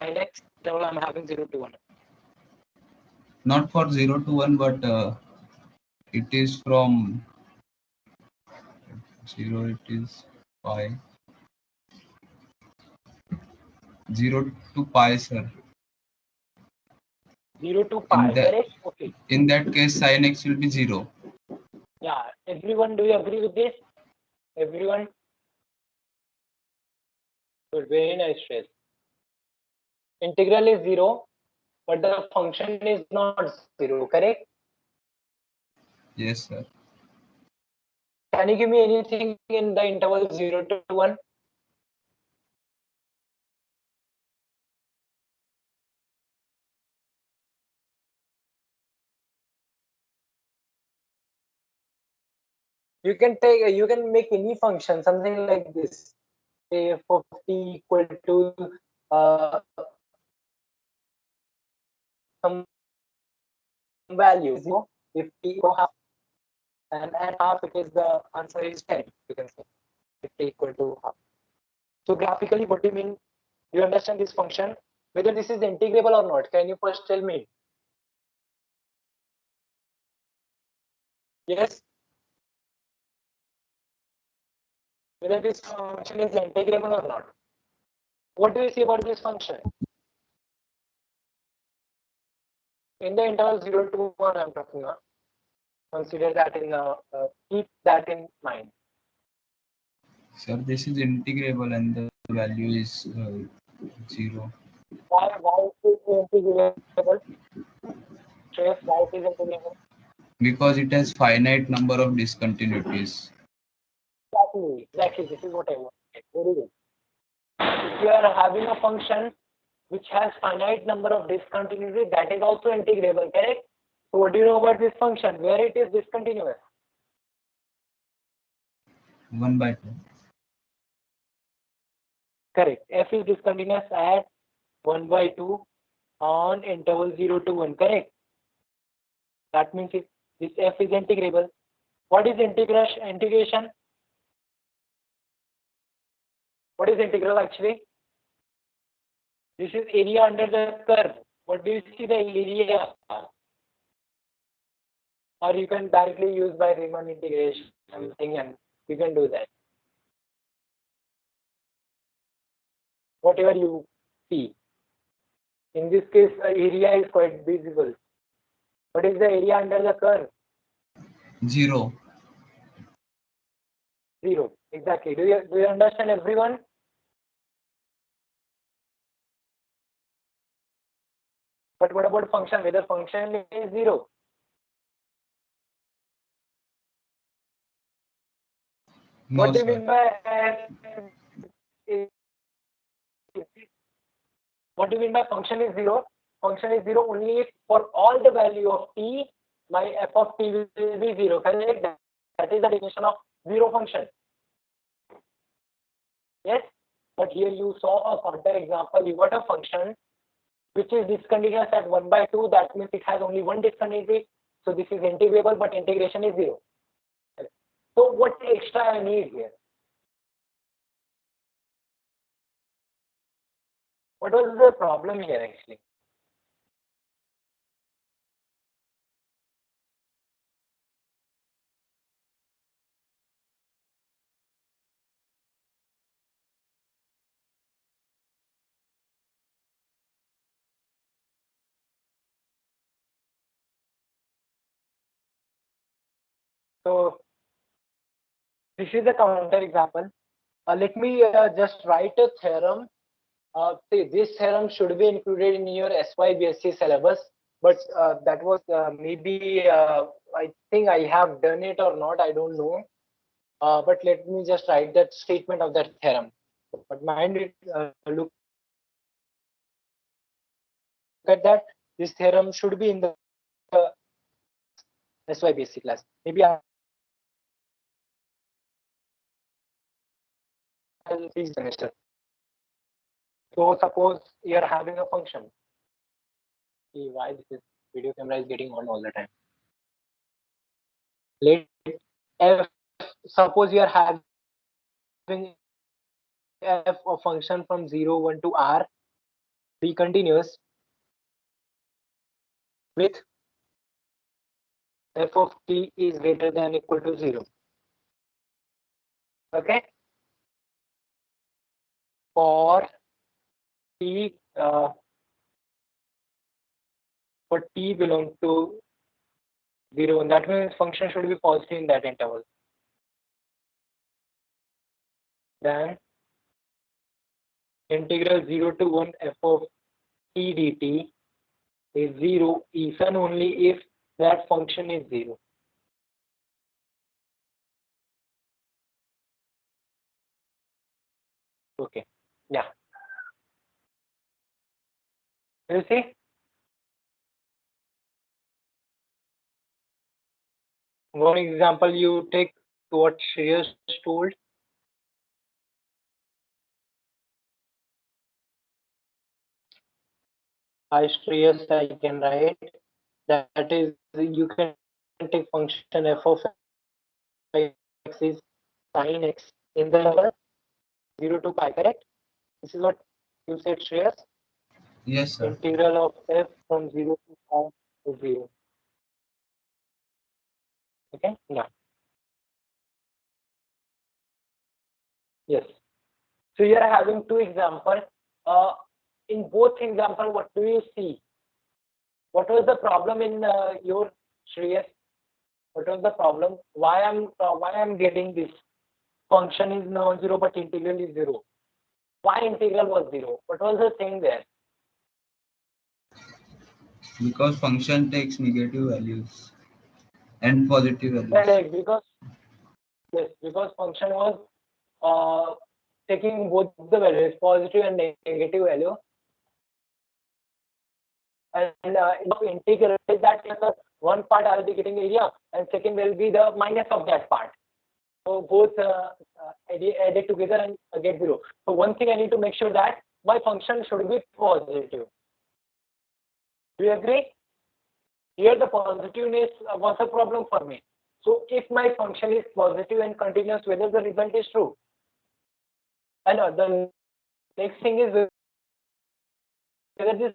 Next level I'm having 0 to 1. not for 0 to 1, but it is from 0. It is pi 0 to pi, sir. 0 to In pi, that correct? Okay. in that case, sin x will be 0. Yeah. Everyone, do you agree with this? Everyone? Good. Very nice, Shreyas. Integral is 0, but the function is not 0, correct? Yes, sir. Can you give me anything in the interval 0 to 1? You can make any function, something like this. Say f of t equal to some value. If t equal half and half, it is the answer is 10. You can say if t equal to half. So graphically, what do you mean? Do you understand this function? Whether this is integrable or not? Can you first tell me? Yes. Whether this function is integrable or not? What do you see about this function? In the interval 0 to 1, I'm talking about. Consider that keep that in mind. Sir, this is integrable and the value is 0. Why is it integrable? Trace, why it is integrable? Because it has finite number of discontinuities. Exactly. This is what I want. Very good. If you are having a function which has finite number of discontinuity, that is also integrable, correct? So what do you know about this function? Where it is discontinuous? 1 by 2. Correct. F is discontinuous at 1 by 2 on interval 0 to 1, correct? That means if this F is integrable. What is integration? What is integral actually? This is area under the curve. What do you see the area? or you can directly use by Riemann integration something, and you can do that. Whatever you see. In this case, area is quite visible. What is the area under the curve? 0. 0. Exactly. Do you understand, everyone? But what about function? Whether function is 0? No, What do you sir. mean by what do you mean by function is 0? Function is 0 only if for all the value of t, my f of t will be 0. Correct? That is the definition of 0 function. Yes? But here you saw a counter example. You got a function which is discontinuous at 1/2. That means it has only one discontinuity. So this is integrable, but integration is 0. So what extra I need here? What was the problem here actually? So this is a counter example. Let me just write a theorem. See, this theorem should be included in your SYBSc syllabus, but that was maybe I think I have done it or not. I don't know. But let me just write that statement of that theorem. But mind it, look at that. This theorem should be in the SYBSc class. Maybe I'll teach semester. So suppose you are having a function. See why this video camera is getting on all the time. Let f, suppose you are having f a function from 0, 1 to r, be continuous with f of t is greater than equal to 0. Okay. For t belong to 0, and that means function should be positive in that interval. Then integral 0 to 1 f of t dt is 0 even only if that function is 0. Okay. Yeah. You see? One example you take what Shreyas told. Hi Shreyas, I can write. That is, you can take function f of x is sin x in the level 0 to pi, correct? This is what you said, Shreyas. Yes, sir. Integral of f from 0 to pi is 0. Okay, yeah. Yes. So you are having two examples. In both examples, what do you see? What was the problem in your Shreyas? What was the problem? Why I'm getting this? Function is non-zero, but integral is 0. Why integral was 0? What was the thing there? Because function takes negative values and positive values. Correct, because yes, because function was taking both the values, positive and negative value. And integral is that one part I'll be getting area, and second will be the minus of that part. So both added together and get 0. So one thing I need to make sure that my function should be positive. Do you agree? Here the positiveness was a problem for me. So if my function is positive and continuous, whether the result is true. And the next thing is whether this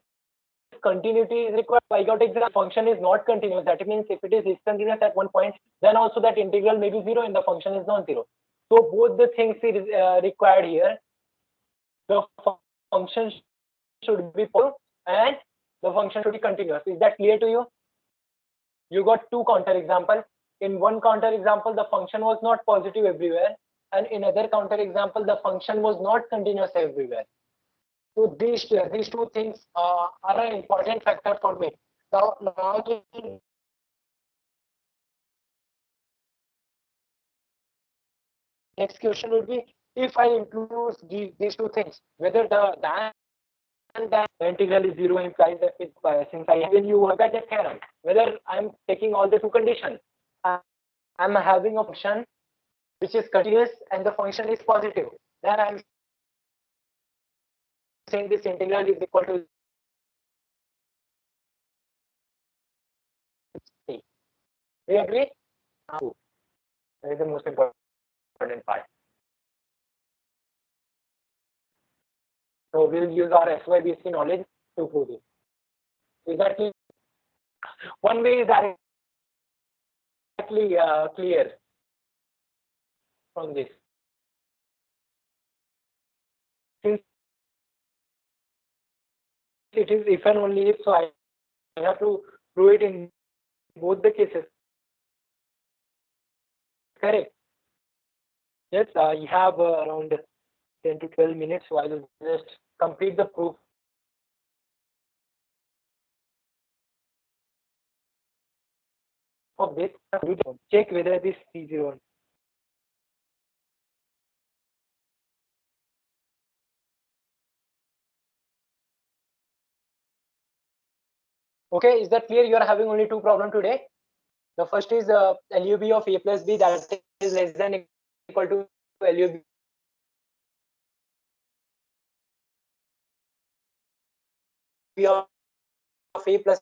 continuity is required, I got example function is not continuous. That means if it is discontinuous at one point, then also that integral may be 0 and the function is non-zero. So both the things is required here. The function should be positive and the function should be continuous. Is that clear to you? You got two counter example. In one counter example, the function was not positive everywhere, and in other counter example, the function was not continuous everywhere. So these two things are an important factor for me. Now the next question would be, if I include these two things, whether the integral is 0 implies that it's since I when you look at the theorem, whether I'm taking all the two conditions, I'm having a function which is continuous and the function is positive, then I'm saying this integral is equal to C. Do you agree? That is the most important part. So we'll use our SYBC knowledge to prove it. Is that clear? One way is directly clear from this. Since it is if and only if, so I have to prove it in both the cases. Correct. Yes, you have around 10 to 12 minutes, so I will just complete the proof. Of this, check whether this C0. Okay, is that clear? You are having only two problems today. The first is LUB of A plus B that is less than equal to LUB of A plus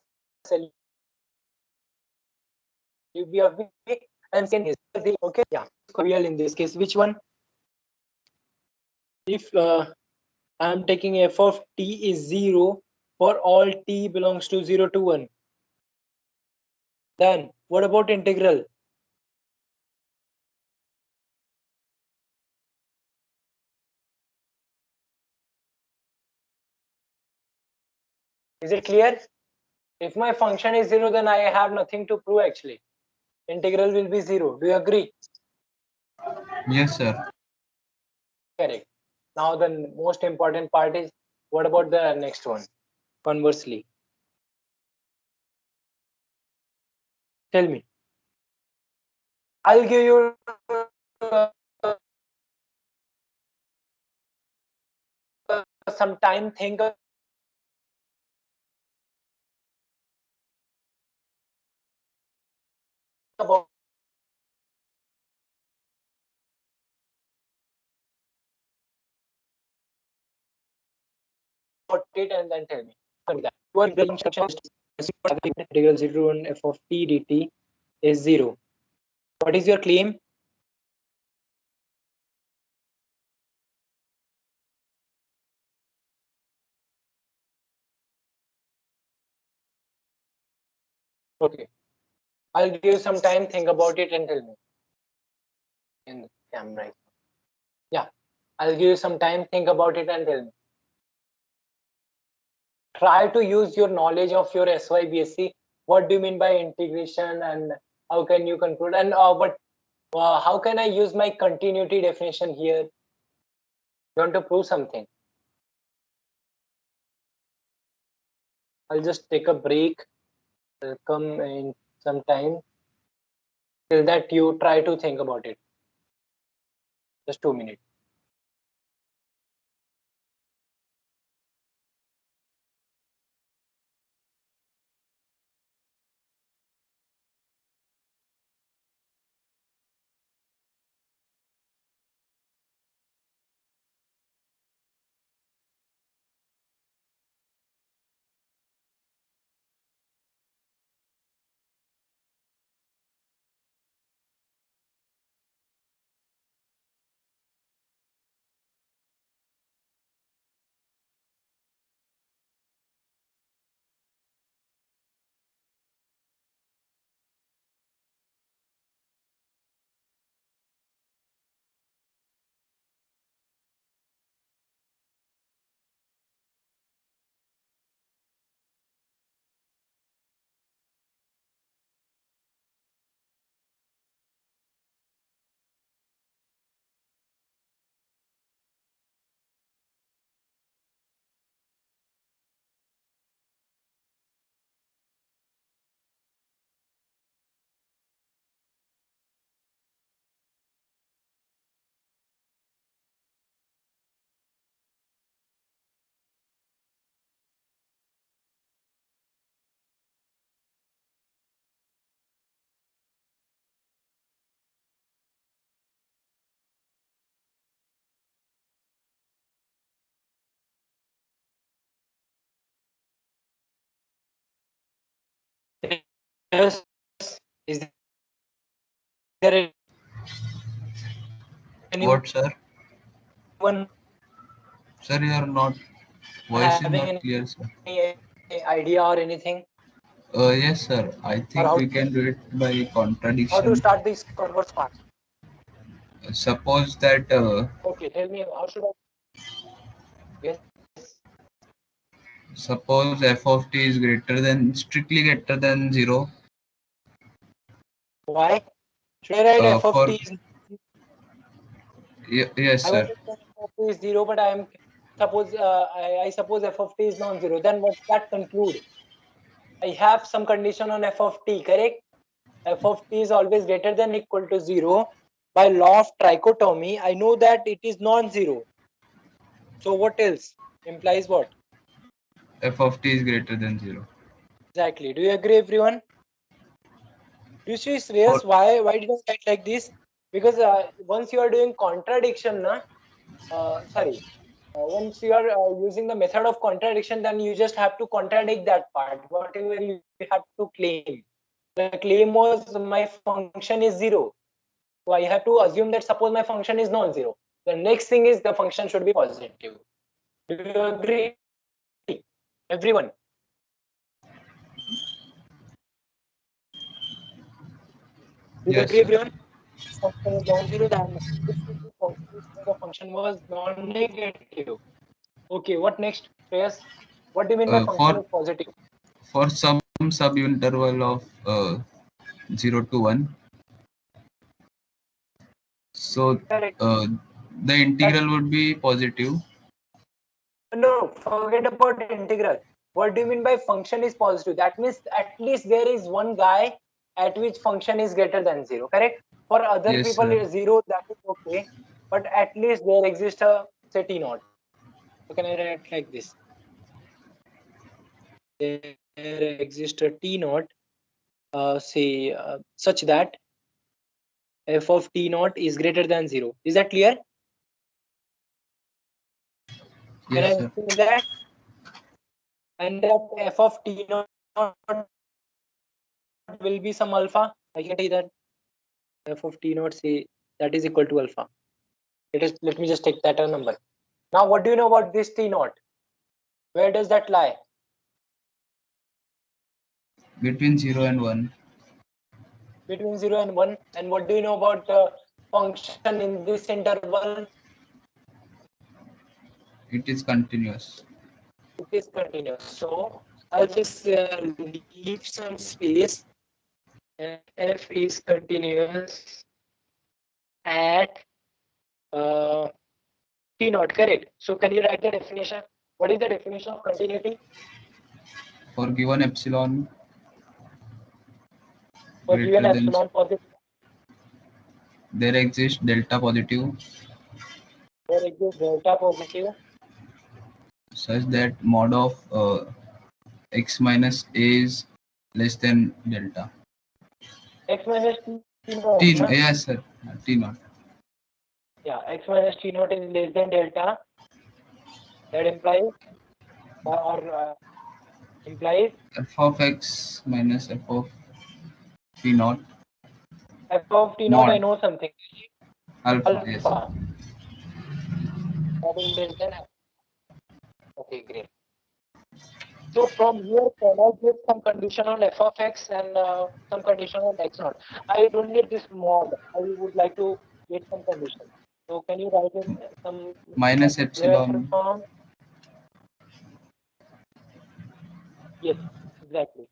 LUB of B, and second is the okay, yeah, real in this case. Which one? If I am taking f of t is 0 for all t belongs to 0 to 1, then what about integral? Is it clear? If my function is 0, then I have nothing to prove actually. Integral will be 0. Do you agree? Yes, sir. Correct. Now the most important part is, what about the next one? Conversely. Tell me. I'll give you some time, think about it and then tell me. One instruction is integral 0 to 1 f of t dt is 0. What is your claim? Okay. I'll give you some time, think about it and tell me. In the camera. Yeah. I'll give you some time, think about it and tell me. Try to use your knowledge of your SYBSC. What do you mean by integration and how can you conclude? And how can I use my continuity definition here? You want to prove something? I'll just take a break. I'll come in some time. Till that you try to think about it. Just 2 minutes. Yes. Is there anyone What, sir? Sir, your voice is having not clear, sir. any idea or anything? Yes, sir. I think how- we can do it by How to contradiction. start this converse part? Suppose that Okay, tell me how should I? Yes. suppose f of t is strictly greater than 0. Why? Should I write f of For t is? yes, I sir. wanted to say f of t is 0, but I suppose f of t is non-zero. Then what's that conclude? I have some condition on f of t, correct? F of t is always greater than equal to 0. By law of trichotomy, I know that it is non-zero. So what else implies what? F of t is greater than 0. Exactly. Do you agree, everyone? Do you see, For, Shreyas, why did I write like this? Because once you are doing contradiction, once you are using the method of contradiction, then you just have to contradict that part, whatever you have to claim. The claim was my function is 0. So I have to assume that suppose my function is non-zero. The next thing is the function should be positive. Do you agree, everyone? Do you yes, agree, sir. everyone? Function is non-zero, then it should be positive. So the function was non-negative. Okay, what next? Yes. What do you mean by function For is positive? some subinterval of 0 to 1, so Correct. uh, the integral would be positive. No, forget about integral. What do you mean by function is positive? That means at least there is one guy at which function is greater than 0, correct? For other Yes, people, sir. 0, that is okay. But at least there exists a say t naught. So can I write like this? There exists a t naught, such that f of t naught is greater than 0. Is that clear? Can Yes, I sir. say that? And that f of t naught will be some alpha. I can say that f of t naught, say that is equal to alpha. Let me just take that a number. Now, what do you know about this t naught? Where does that lie? Between 0 and 1. Between 0 and 1. And what do you know about the function in this interval? It is continuous. It is continuous. So I'll just leave some space. F is continuous at t naught, correct? So can you write the definition? What is the definition of continuity? For given epsilon For given greater than, epsilon positive, there exists delta positive there exists delta positive. such that mod of x minus a is less than delta. X minus t naught, na? Yes, sir. T naught. Yeah, x minus t naught is less than delta. That implies implies F of x minus f of t naught f of t naught. I mod know something. alpha. Yes, sir. Alpha. That is less than f. Okay, great. So from here, can I get some condition on f of x and some condition on x naught? I don't need this mod. I would like to get some condition. So can you write in some Minus universal epsilon. form? Yes, exactly.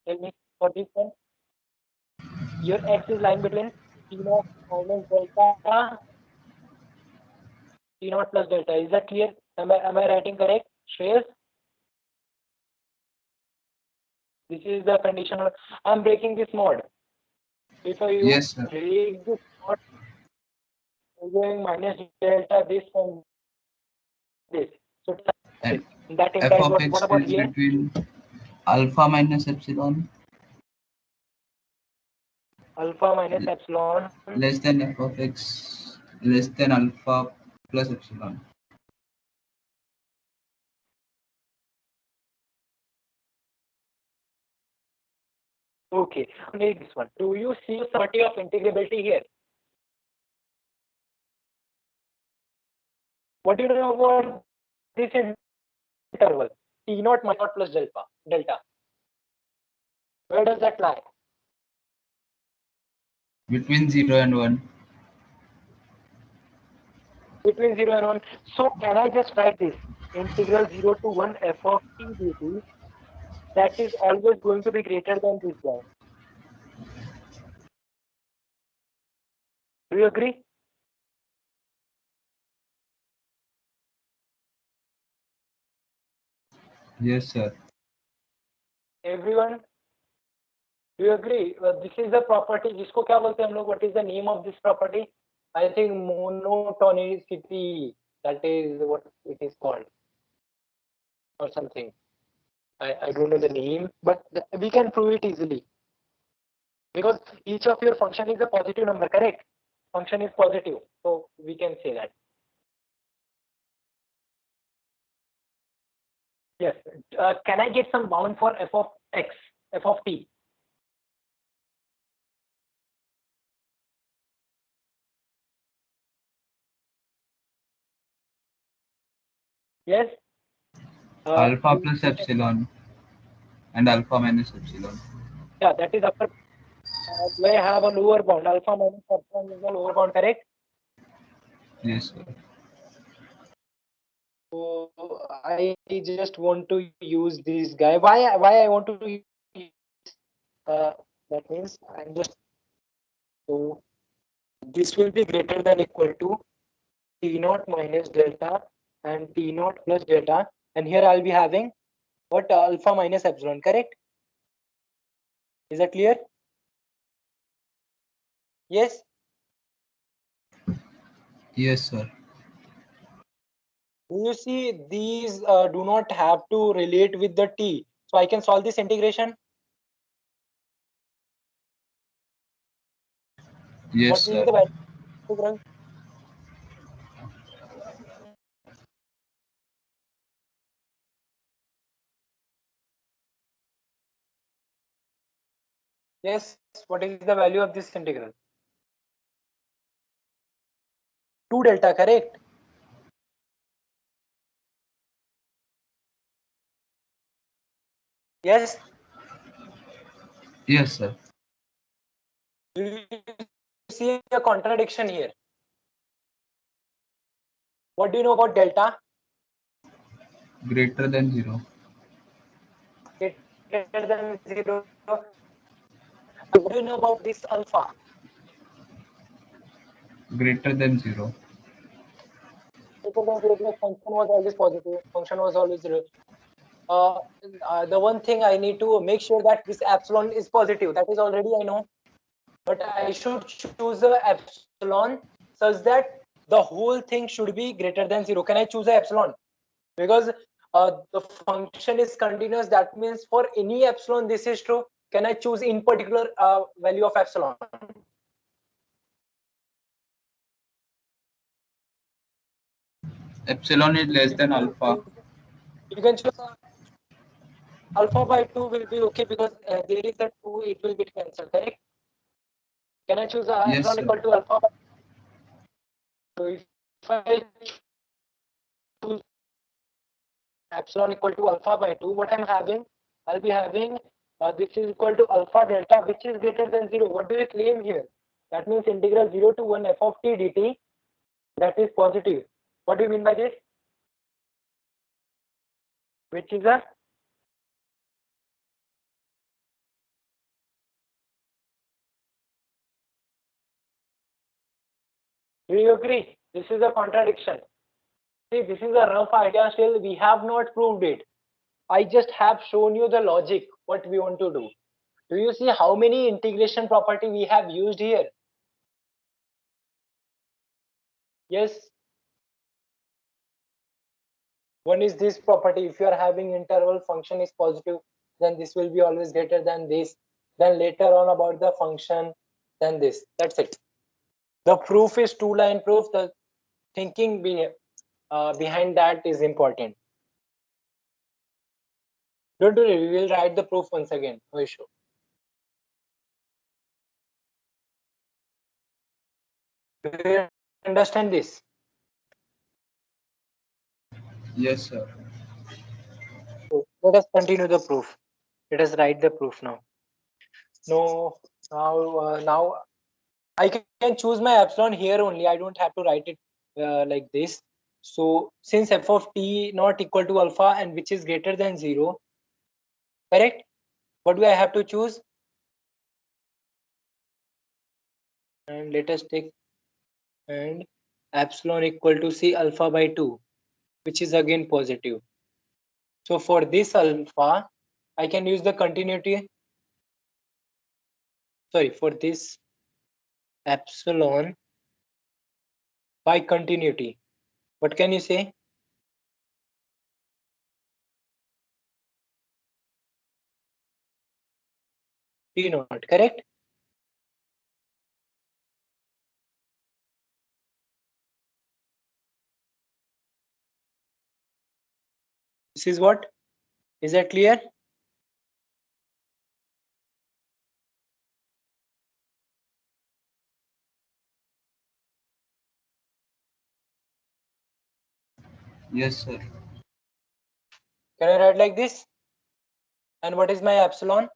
Tell me for this one. Your x is lying between t naught minus delta, t naught plus delta. Is that clear? Am I writing correct? Shreyas? This is the condition. I'm breaking this mod. If you Yes, sir. break this mod, you're going minus delta this from this. So And that f implies of what x about is here? between alpha minus epsilon Alpha minus epsilon. less than f of x less than alpha plus epsilon. Okay, only this one. Do you see property of integrability here? What do you know about this interval? T naught minus naught plus delta. Where does that lie? Between 0 and 1. Between 0 and 1. So can I just write this? Integral 0 to 1 f of t dt, that is always going to be greater than this guy. Do you agree? Yes, sir. Everyone, do you agree? This is the property. जिसको क्या बोलते हैं हम लोग? What is the name of this property? I think monotonicity. That is what it is called, or something. I don't know the name, but we can prove it easily because each of your function is a positive number, correct? Function is positive, so we can say that. Yes. Can I get some bound for f of x, f of t? Yes. Alpha plus epsilon and alpha minus epsilon. Yeah, that is upper. Do I have a lower bound? Alpha minus epsilon is the lower bound, correct? Yes, sir. So I just want to use this guy. Why I want to use, that means I'm just, so this will be greater than equal to T naught minus delta and T naught plus delta, and here I'll be having what? Alpha minus epsilon, correct? Is that clear? Yes. Yes, sir. Do you see these do not have to relate with the t, so I can solve this integration? Yes, What is sir. the value of integral? Yes, what is the value of this integral? 2 delta, correct? Yes. Yes, sir. Do you see a contradiction here? What do you know about delta? Greater than 0. Greater than 0. What do you know about this alpha? Greater than 0. Greater than 0 because function was always positive. Function was always 0. The one thing I need to make sure that this epsilon is positive. That is already I know. But I should choose a epsilon such that the whole thing should be greater than 0. Can I choose a epsilon? Because the function is continuous. That means for any epsilon this is true. Can I choose in particular value of epsilon? Epsilon is less than alpha. You can choose alpha by 2 will be okay because there is a 2, it will be cancelled, correct? Can I choose Yes, epsilon sir. equal to alpha by 2? So if I choose epsilon equal to alpha by 2, what I'm having, I'll be having this is equal to alpha delta, which is greater than 0. What do you claim here? That means integral 0 to 1 f of t dt, that is positive. What do you mean by this? Which is a, do you agree? This is a contradiction. See, this is a rough idea still. We have not proved it. I just have shown you the logic, what we want to do. Do you see how many integration property we have used here? Yes. One is this property. If you are having interval function is positive, then this will be always greater than this. Then later on about the function, then this. That's it. The proof is two-line proof. The thinking behind that is important. Don't worry, we will write the proof once again. No issue. Do you understand this? Yes, sir. So let us continue the proof. Let us write the proof now. Now I can choose my epsilon here only. I don't have to write it like this. So since f of t not equal to alpha and which is greater than 0, correct? What do I have to choose? And let us take and epsilon equal to c alpha by 2, which is again positive. So for this alpha, I can use the continuity. Sorry, for this epsilon by continuity. What can you say? T naught, correct? This is what? Is that clear? Yes, sir. Can I write like this? And what is my epsilon?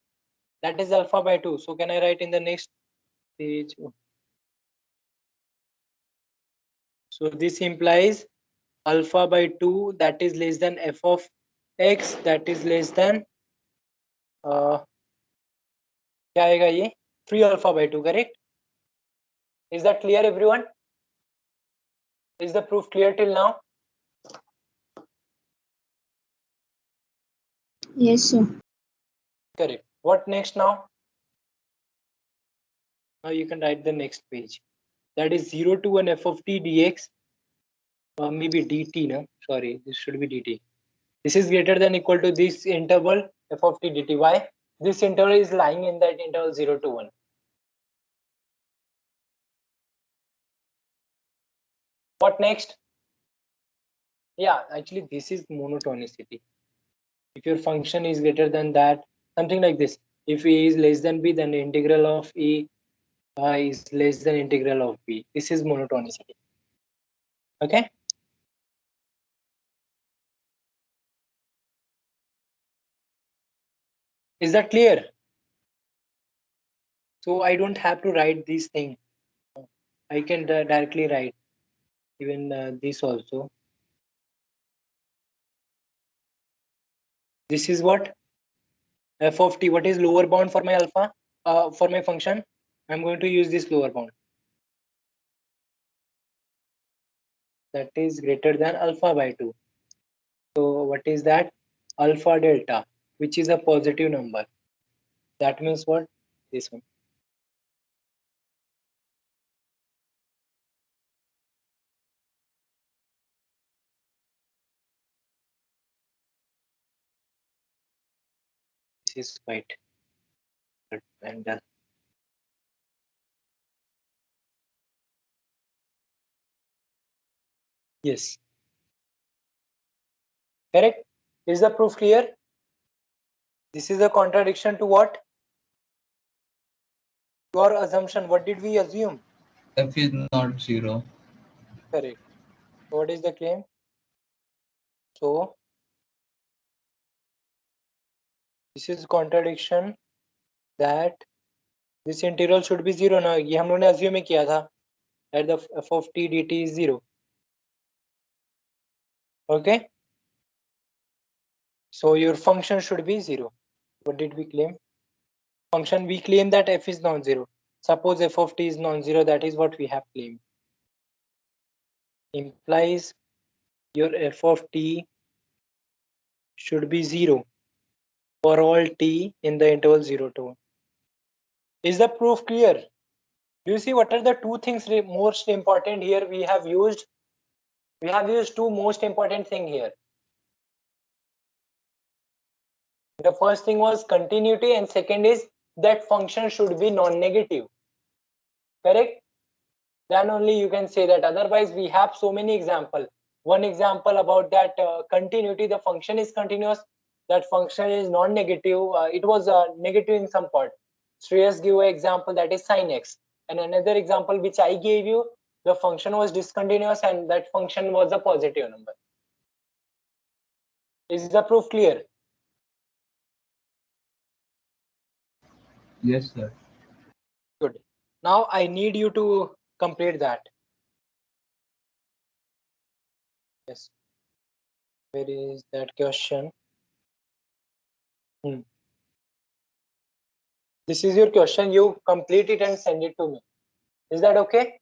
That is alpha by 2. So can I write in the next page? So this implies alpha by 2 that is less than f of x that is less than क्या आएगा ये 3 alpha by 2, correct? Is that clear, everyone? Is the proof clear till now? Yes, sir. Correct. What next now? Now you can write the next page. That is 0 to 1 f of t dx, or maybe dt, no? Sorry, this should be dt. This is greater than equal to this interval f of t dt. Why? This interval is lying in that interval 0 to 1. What next? Yeah, actually this is monotonicity. If your function is greater than that, something like this. If a is less than b, then the integral of a is less than integral of b. This is monotonicity. Okay. Is that clear? So I don't have to write this thing. I can directly write even this also. This is what? F of t. What is lower bound for my alpha? For my function? I'm going to use this lower bound. That is greater than alpha by 2. So what is that? Alpha delta, which is a positive number. That means what? This one. This is quite good. And yes. Correct? Is the proof clear? This is a contradiction to what? Your assumption. What did we assume? F is not 0. Correct. What is the claim? So this is contradiction that this integral should be 0. Now ये हम लोगों ने assume किया था that the f of t dt is 0. Okay. So your function should be 0. What did we claim? Function, we claim that f is non-zero. Suppose f of t is non-zero, that is what we have claimed. Implies your f of t should be 0 for all t in the interval 0 to 1. Is the proof clear? Do you see what are the two things most important here we have used? We have used two most important things here. The first thing was continuity and second is that function should be non-negative. Correct? Then only you can say that. Otherwise we have so many examples. One example about that continuity, the function is continuous, that function is non-negative. It was negative in some part. Shreyas gave an example that is sin x, and another example which I gave you the function was discontinuous and that function was a positive number. Is the proof clear? Yes, sir. Good. Now I need you to complete that. Yes. Where is that question? This is your question. You complete it and send it to me. Is that okay?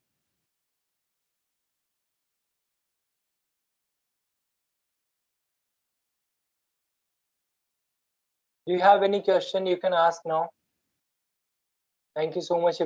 Do you have any question you can ask now? Thank you so much.